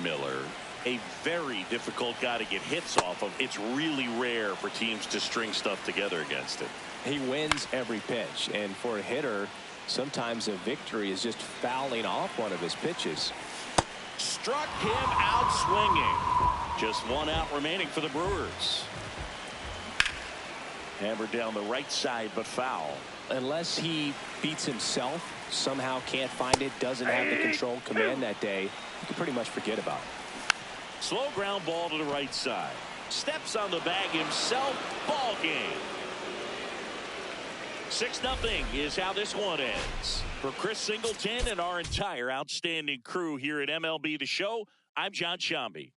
Miller, a very difficult guy to get hits off of. It's really rare for teams to string stuff together against him. He wins every pitch, and for a hitter, sometimes a victory is just fouling off one of his pitches. Struck him out swinging. Just one out remaining for the Brewers. Hammered down the right side, but foul. Unless he beats himself, somehow can't find it, doesn't have the control command that day, you can pretty much forget about it. Slow ground ball to the right side. Steps on the bag himself. Ball game. 6-0 is how this one ends. For Chris Singleton and our entire outstanding crew here at MLB The Show, I'm John Shambi.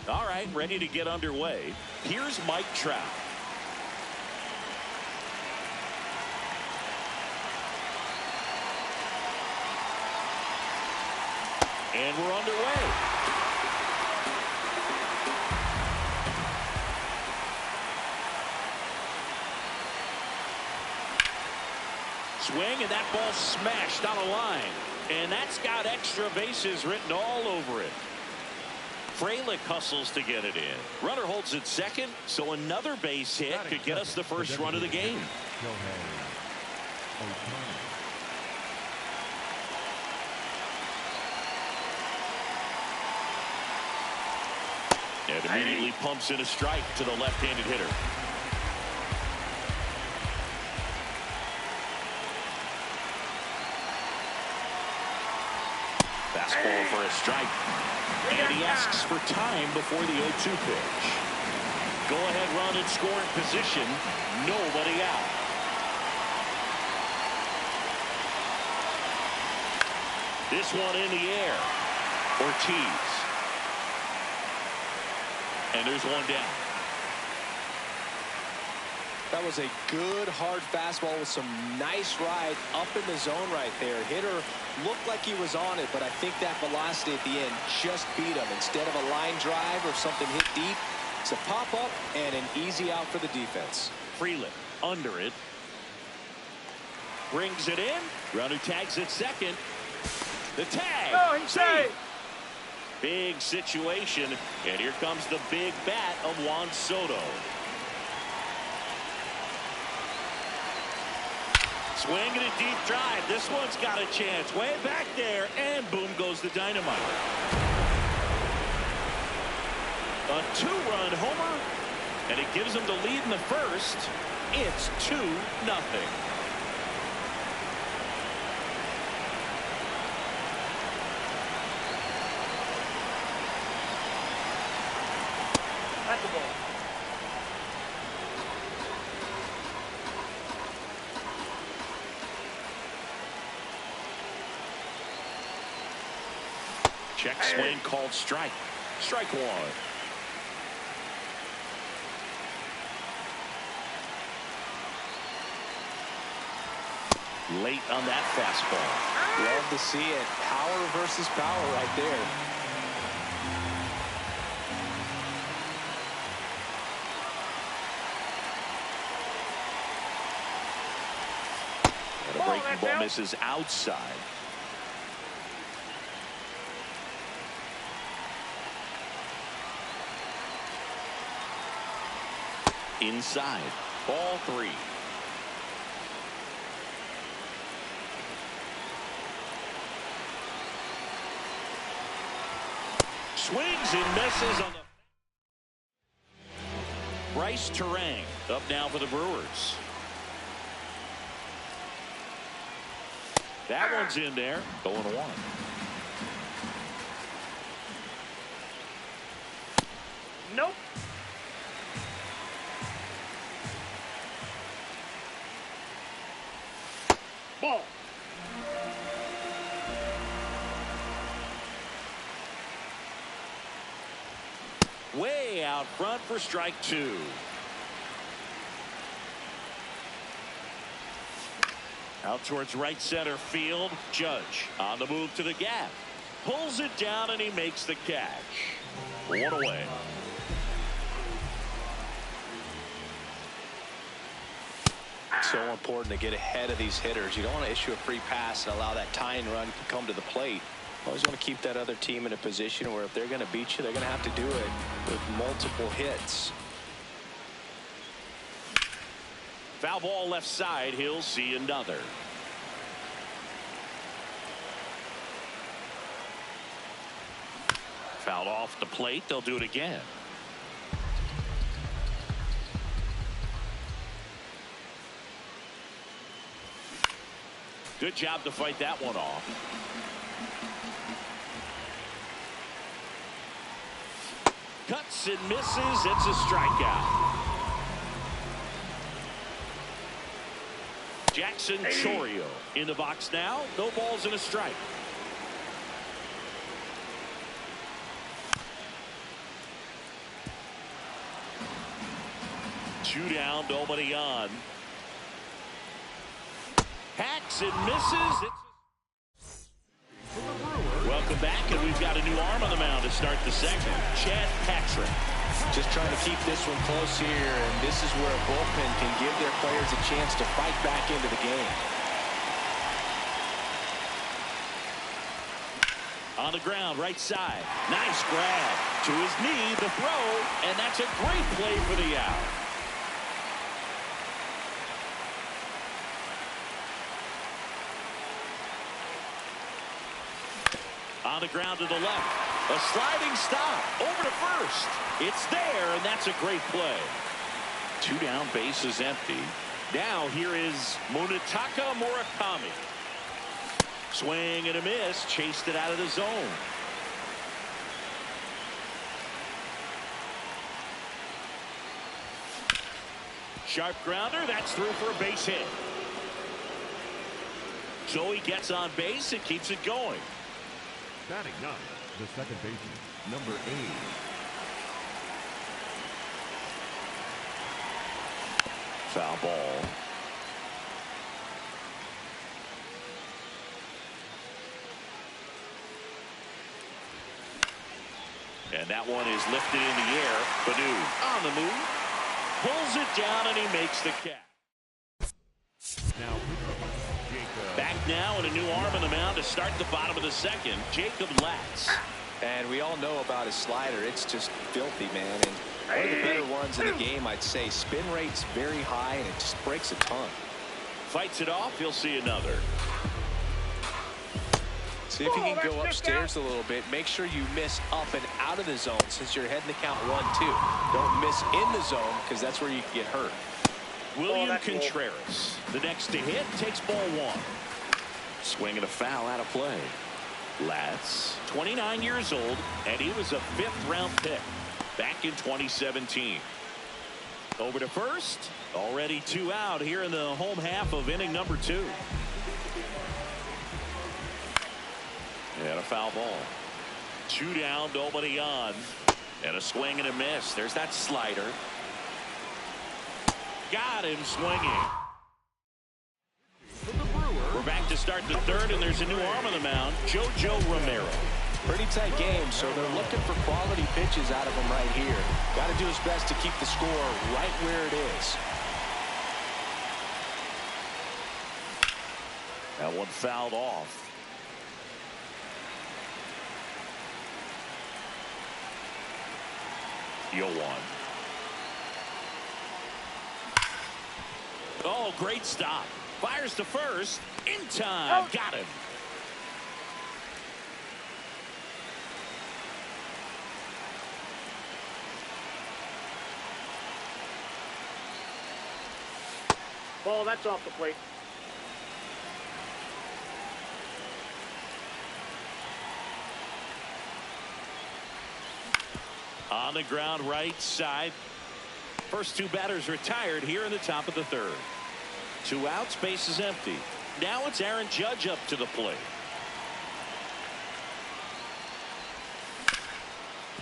All right, ready to get underway. Here's Mike Trout. And we're underway. Swing, and that ball smashed on a line. And that's got extra bases written all over it. Frelick hustles to get it in. Runner holds it second, so another base hit could get us the first run of the game. And immediately pumps in a strike to the left-handed hitter. Fastball for a strike. And he asks for time before the 0-2 pitch. Go-ahead run in scoring position. Nobody out. This one in the air. Ortiz. And there's one down. That was a good hard fastball with some nice ride up in the zone right there. Hitter looked like he was on it, but I think that velocity at the end just beat him. Instead of a line drive or something hit deep, it's a pop-up and an easy out for the defense. Frelick under it. Brings it in. Runner tags at second. The tag. Oh, he's safe. Big situation. And here comes the big bat of Juan Soto. Swing and a deep drive. This one's got a chance. Way back there. And boom goes the dynamite. A two-run homer. And it gives them the lead in the first. It's 2-0. That's the ball. Check swing called strike. Strike one. Late on that fastball. Love to see it. Power versus power right there. And a breaking ball misses outside. Inside. Ball three. Swings and misses on the. Bryce Terang up now for the Brewers. That one's in there. 0-1. Nope. Ball. Way out front for strike two. Out towards right center field. Judge on the move to the gap. Pulls it down and he makes the catch. One away. So important to get ahead of these hitters. You don't want to issue a free pass and allow that tying run to come to the plate. Always want to keep that other team in a position where if they're going to beat you, they're going to have to do it with multiple hits. Foul ball left side. He'll see another. Fouled off the plate. They'll do it again. Good job to fight that one off. Cuts and misses. It's a strikeout. Jackson Chourio in the box now. No balls and a strike. Two down, nobody on. Hacks and misses. Welcome back, and we've got a new arm on the mound to start the second. Chad Patrick. Just trying to keep this one close here, and this is where a bullpen can give their players a chance to fight back into the game. On the ground, right side. Nice grab. To his knee, the throw, and that's a great play for the out. On the ground to the left. A sliding stop over to first. It's there, and that's a great play. Two down, base is empty. Now here is Munetaka Murakami. Swing and a miss. Chased it out of the zone. Sharp grounder. That's through for a base hit. So he gets on base and keeps it going. Batting up, the second baseman, number 8. Foul ball. And that one is lifted in the air. Badu on the move. Pulls it down and he makes the catch. Now, back now and a new arm on the mound to start the bottom of the second. Jacob Latz. And we all know about his slider. It's just filthy, man. And one of the better ones in the game, I'd say. Spin rate's very high, and it just breaks a ton. Fights it off. He'll see another. See if you can go upstairs a little bit. Make sure you miss up and out of the zone since you're heading the count 1-2. Don't miss in the zone because that's where you can get hurt. William Contreras, the next to hit, takes ball one. Swing and a foul out of play. Latz, 29 years old, and he was a 5th-round pick back in 2017. Over to first. Already 2 out here in the home half of inning number 2. And a foul ball. 2 down, nobody on. And a swing and a miss. There's that slider. Got him swinging. We're back to start the 3rd, and there's a new arm on the mound, JoJo Romero. Pretty tight game, so they're looking for quality pitches out of him right here. Got to do his best to keep the score right where it is. That one fouled off. Yoan. Oh, great stop. Fires to first. In time. Oh. Got him. Ball, that's off the plate. On the ground, right side. First 2 batters retired here in the top of the 3rd. 2 outs, base is empty. Now it's Aaron Judge up to the plate.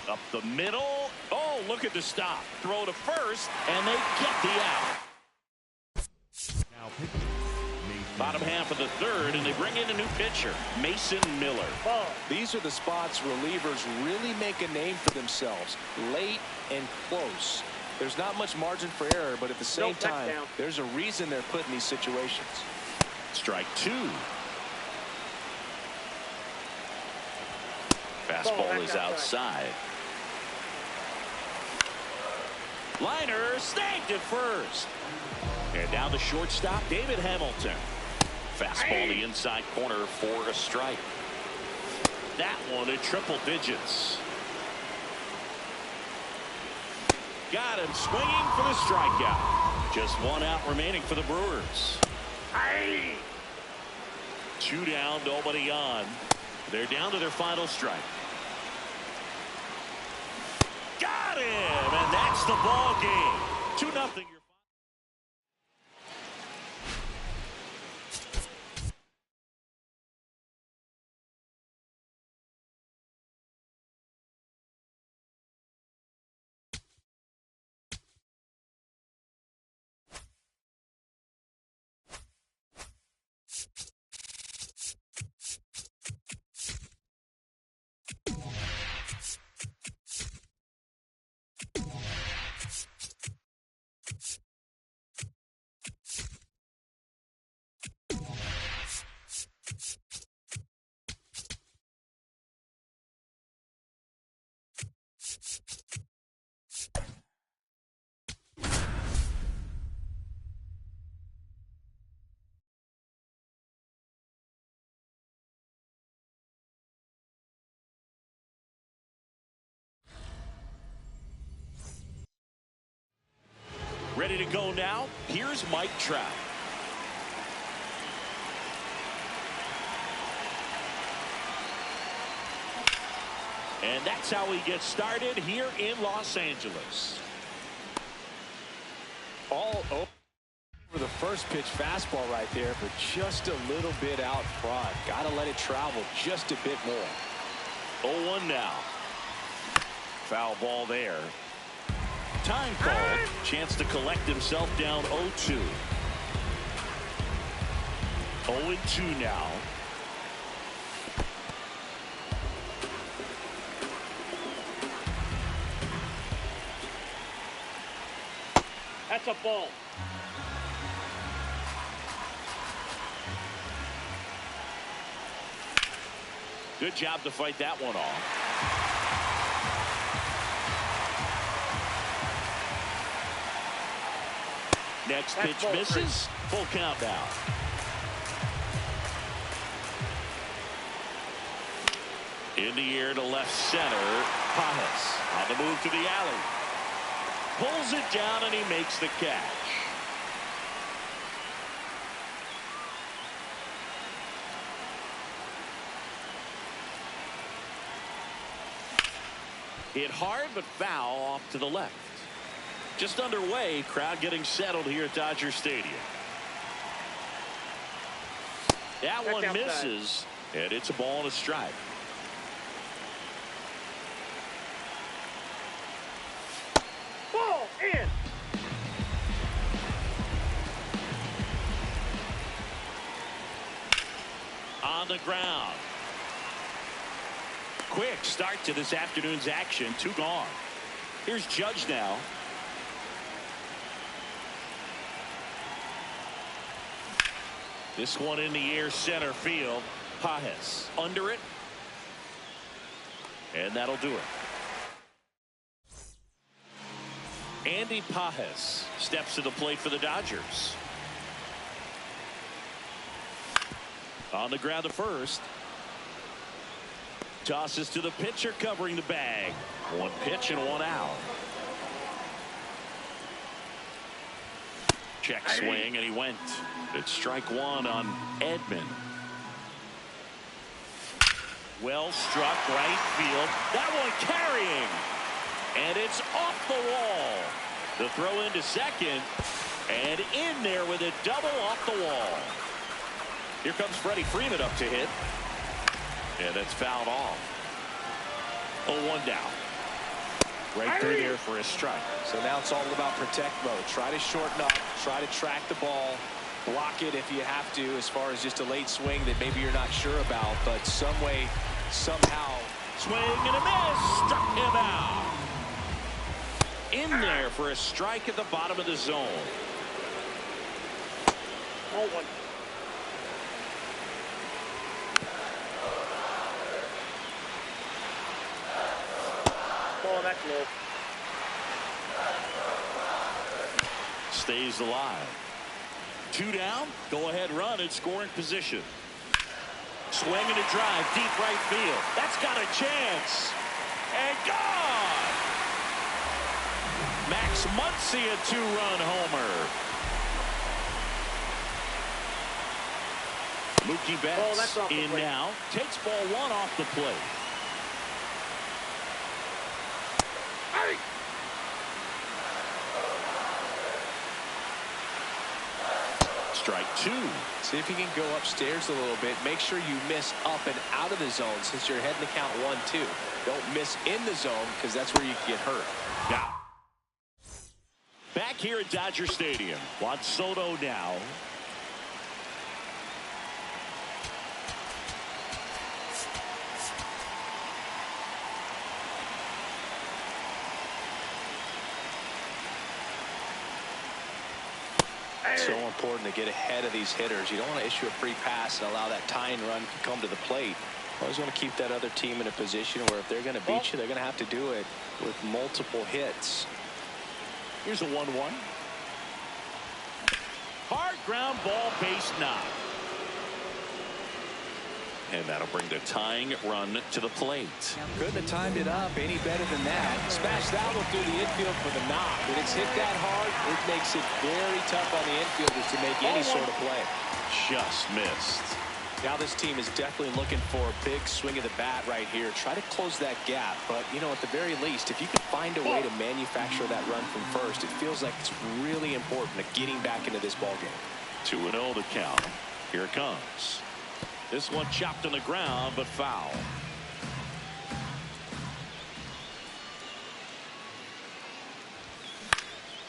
Up the middle. Oh, look at the stop. Throw to first, and they get the out. Now pitching. Bottom half of the 3rd, and they bring in a new pitcher, Mason Miller. Ball. These are the spots relievers really make a name for themselves. Late and close. There's not much margin for error, but at the same time, there's a reason they're put in these situations. Strike 2. Fastball is outside. Liner snagged at first. And now the shortstop, David Hamilton. Fastball the inside corner for a strike. That one at triple digits. Got him swinging for the strikeout. Just 1 out remaining for the Brewers. 2 down, nobody on. They're down to their final strike. Got him, and that's the ball game. 2-0. Ready to go now. Here's Mike Trout. And that's how he gets started here in Los Angeles. All over the first pitch fastball right there, but just a little bit out front. Got to let it travel just a bit more. 0-1 now. Foul ball there. Time called. Chance to collect himself down 0-2. 0-2 now. That's a ball. Good job to fight that one off. Next pitch misses. Full count now. In the air to left center. Pajas on the move to the alley. Pulls it down and he makes the catch. Hit hard but foul off to the left. Just underway, crowd getting settled here at Dodger Stadium. That one misses, and it's a ball and a strike. the ground. Quick start to this afternoon's action. 2 gone. Here's Judge now. This one in the air, center field. Pages under it. And that'll do it. Andy Pages steps to the plate for the Dodgers. On the ground to first. Tosses to the pitcher covering the bag. 1 pitch and 1 out. Check swing, and he went. It's strike 1 on Edman. Well struck, right field. That one carrying. And it's off the wall. The throw into second. And in there with a double off the wall. Here comes Freddie Freeman up to hit. And it's fouled off. 0-1 down. Right through there for a strike. So now it's all about protect mode. Try to shorten up. Try to track the ball. Block it if you have to, as far as just a late swing that maybe you're not sure about. But some way, somehow. Swing and a miss. Struck him out. In there for a strike at the bottom of the zone. 0-1. Oh, that's low. Stays alive. 2 down. Go ahead run in scoring position. Swing and a drive deep right field. That's got a chance. And gone. Max Muncy a 2-run homer. Mookie Betts in now. Takes ball 1 off the plate. Strike 2. See if you can go upstairs a little bit. Make sure you miss up and out of the zone since you're heading to count 1-2. Don't miss in the zone because that's where you can get hurt. Yeah. Back here at Dodger Stadium. Juan Soto now. So important to get ahead of these hitters. You don't want to issue a free pass and allow that tying run to come to the plate. Always want to keep that other team in a position where if they're going to beat you, they're going to have to do it with multiple hits. Here's a 1-1. Hard ground ball, base knock. And that'll bring the tying run to the plate. Couldn't have timed it up any better than that. Smash that one through the infield for the knock. When it's hit that hard, it makes it very tough on the infielders to make any sort of play. Just missed. Now this team is definitely looking for a big swing of the bat right here. Try to close that gap. But, you know, at the very least, if you can find a way to manufacture that run from first, it feels like it's really important to getting back into this ballgame. 2-0 the count. Here it comes. This one chopped on the ground, but foul.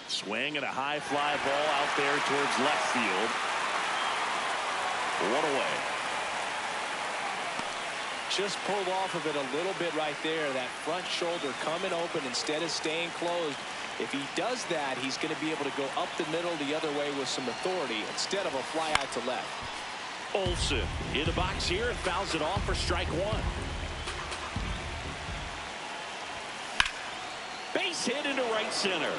Swing and a high fly ball out there towards left field. 1 away. Just pulled off of it a little bit right there. That front shoulder coming open instead of staying closed. If he does that, he's going to be able to go up the middle the other way with some authority instead of a fly out to left. Olsen in the box here and fouls it off for strike 1. Base hit into right center.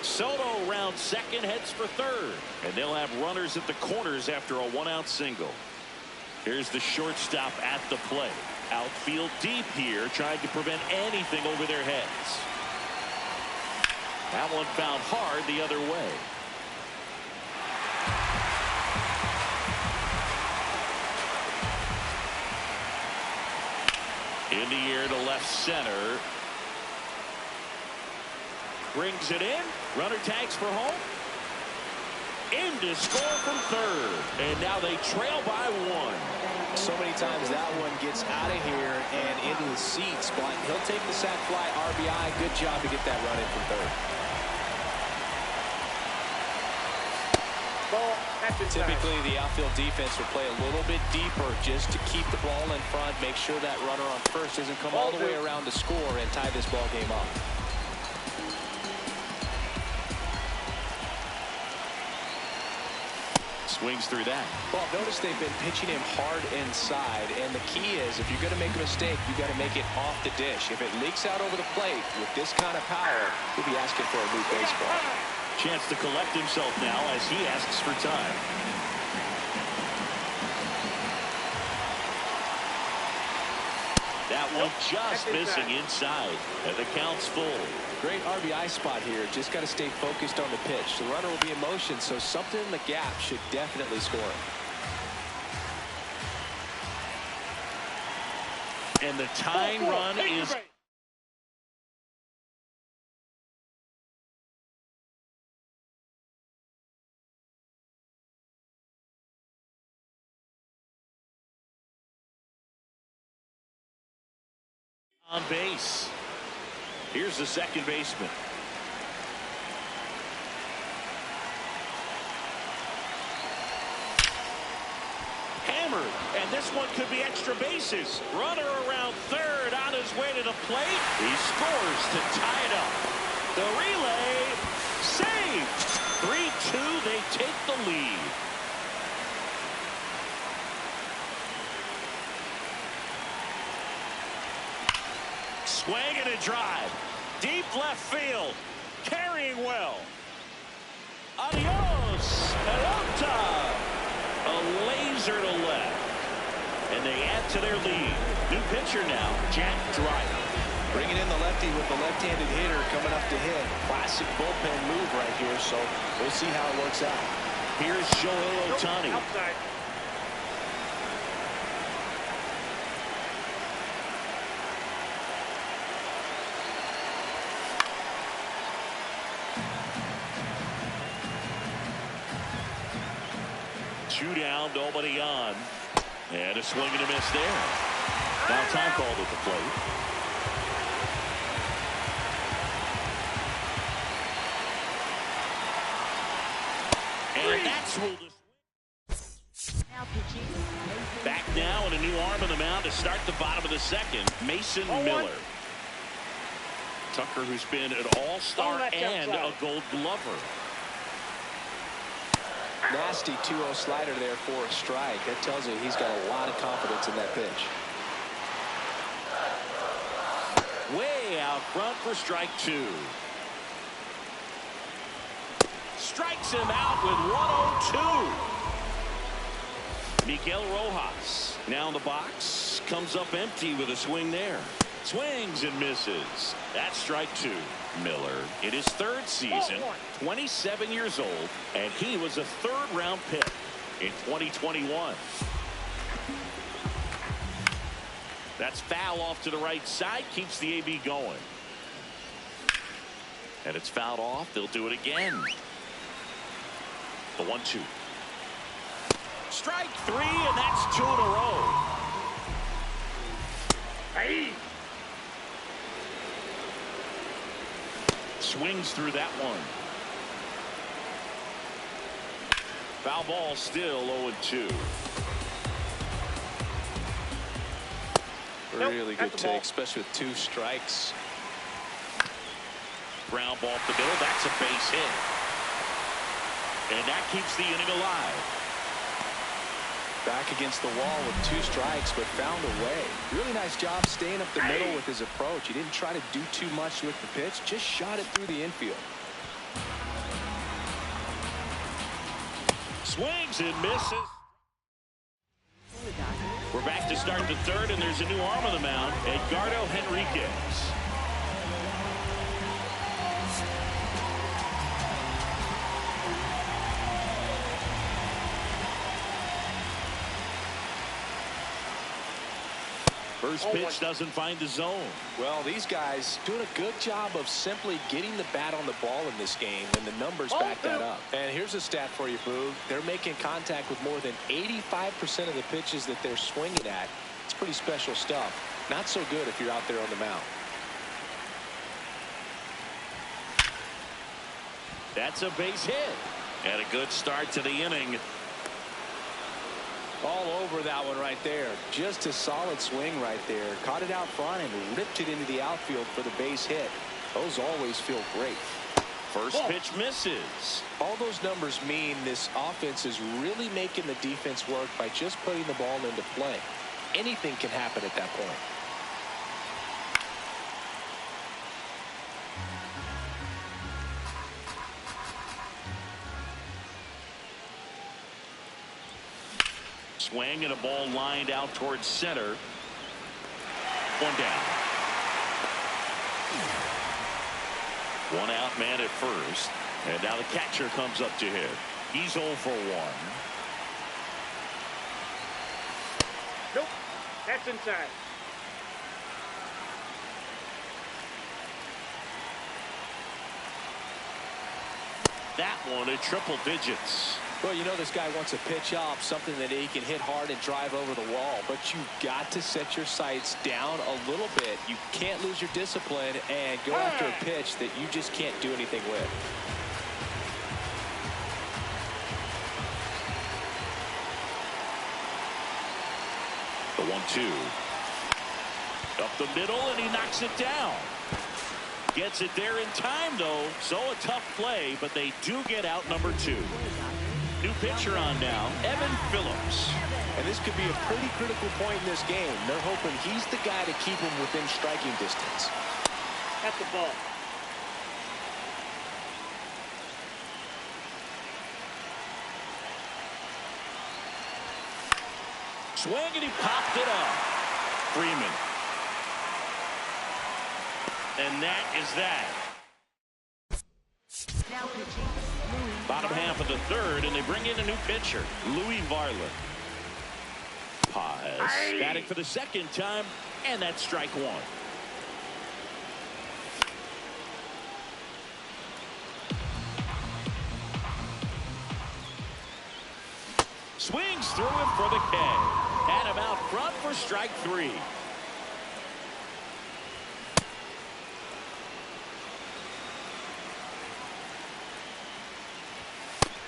Soto round second, heads for third. And they'll have runners at the corners after a 1-out single. Here's the shortstop at the plate. Outfield deep here, trying to prevent anything over their heads. That one found hard the other way. In the air to left center. Brings it in. Runner tags for home. In to score from third. And now they trail by 1. So many times that one gets out of here and into the seats, but he'll take the sac fly RBI. Good job to get that run in from third. Ball, that's inside. Typically, the outfield defense will play a little bit deeper just to keep the ball in front, make sure that runner on first doesn't come all the way around to score and tie this ball game up. Swings through that. Well, notice they've been pitching him hard inside, and the key is if you're going to make a mistake, you got to make it off the dish. If it leaks out over the plate with this kind of power, he'll be asking for a new baseball. Chance to collect himself now as he asks for time. That one just missing inside, and the count's full. Great RBI spot here. Just got to stay focused on the pitch. The runner will be in motion, so something in the gap should definitely score him. And the tying run is on base. Here's the second baseman. Hammered, and this one could be extra bases. Runner around third on his way to the plate. He scores to tie it up. The relay saved. 3-2, they take the lead. Swing and a drive. Deep left field. Carrying well. Adios. Pelota. A laser to left. And they add to their lead. New pitcher now, Jack Dreyer. Bringing in the lefty with the left-handed hitter coming up to hit. Classic bullpen move right here, so we'll see how it works out. Here's Shohei Ohtani. Outside. Two down, nobody on. And a swing and a miss there. Now time called at the plate. And that's ruled. Now pitching. Back now and a new arm on the mound to start the bottom of the second. Mason Miller. Tucker, who's been an all-star and a Gold Glover. Nasty 2-0 slider there for a strike. That tells you he's got a lot of confidence in that pitch. Way out front for strike two. Strikes him out with 102. Miguel Rojas now in the box. Comes up empty with a swing there. Swings and misses. That's strike two. Miller in his third season, 27 years old, and he was a third-round pick in 2021. That's foul off to the right side, keeps the AB going. And it's fouled off. They'll do it again. The 1-2. Strike three, and that's two in a row. Hey. Swings through that one. Foul ball still 0-2. Really good take, especially with two strikes. Ground ball up the middle. That's a base hit. And that keeps the inning alive. Back against the wall with two strikes, but found a way. Really nice job staying up the middle with his approach. He didn't try to do too much with the pitch, just shot it through the infield. Swings and misses. We're back to start the third, and there's a new arm on the mound, Edgardo Henriquez. First pitch doesn't find the zone. Well, these guys doing a good job of simply getting the bat on the ball in this game, and the numbers back that up. And here's a stat for you, Boog. They're making contact with more than 85% of the pitches that they're swinging at. It's pretty special stuff. Not so good if you're out there on the mound. That's a base hit. And a good start to the inning. All over that one right there. Just a solid swing right there. Caught it out front and ripped it into the outfield for the base hit. Those always feel great. First pitch misses. All those numbers mean this offense is really making the defense work by just putting the ball into play. Anything can happen at that point. Swing and a ball lined out towards center. One down. One out man at first. And now the catcher comes up to hit. He's 0 for 1. Nope. That's inside. That one at triple digits. Well, you know this guy wants a pitch off, something that he can hit hard and drive over the wall. But you've got to set your sights down a little bit. You can't lose your discipline and go after a pitch that you just can't do anything with. The 1-2. Up the middle, and he knocks it down. Gets it there in time, though. So a tough play, but they do get out number 2. New pitcher on now, Evan Phillips. And this could be a pretty critical point in this game. They're hoping he's the guy to keep him within striking distance. That's the ball. Swing, and he popped it up. Freeman. And that is that. Now pitching. Bottom half of the third, and they bring in a new pitcher, Louis Varland. Paz batting for the second time, and that's strike 1. Swings through him for the K. Had him out front for strike 3.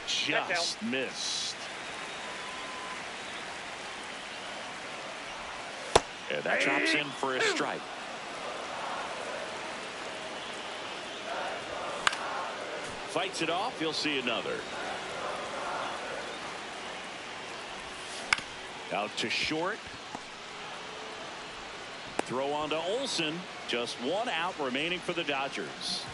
Just missed. And that drops in for a strike. Fights it off. You'll see another. Out to short. Throw on to Olsen. Just 1 out remaining for the Dodgers.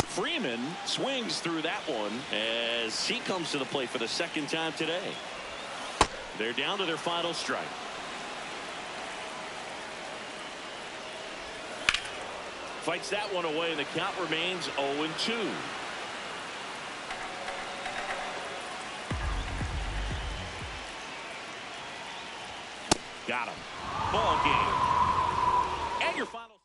Freeman swings through that one as he comes to the plate for the second time today. They're down to their final strike. Fights that one away. The count remains 0-2. Got him. Ball game. And your final.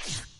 you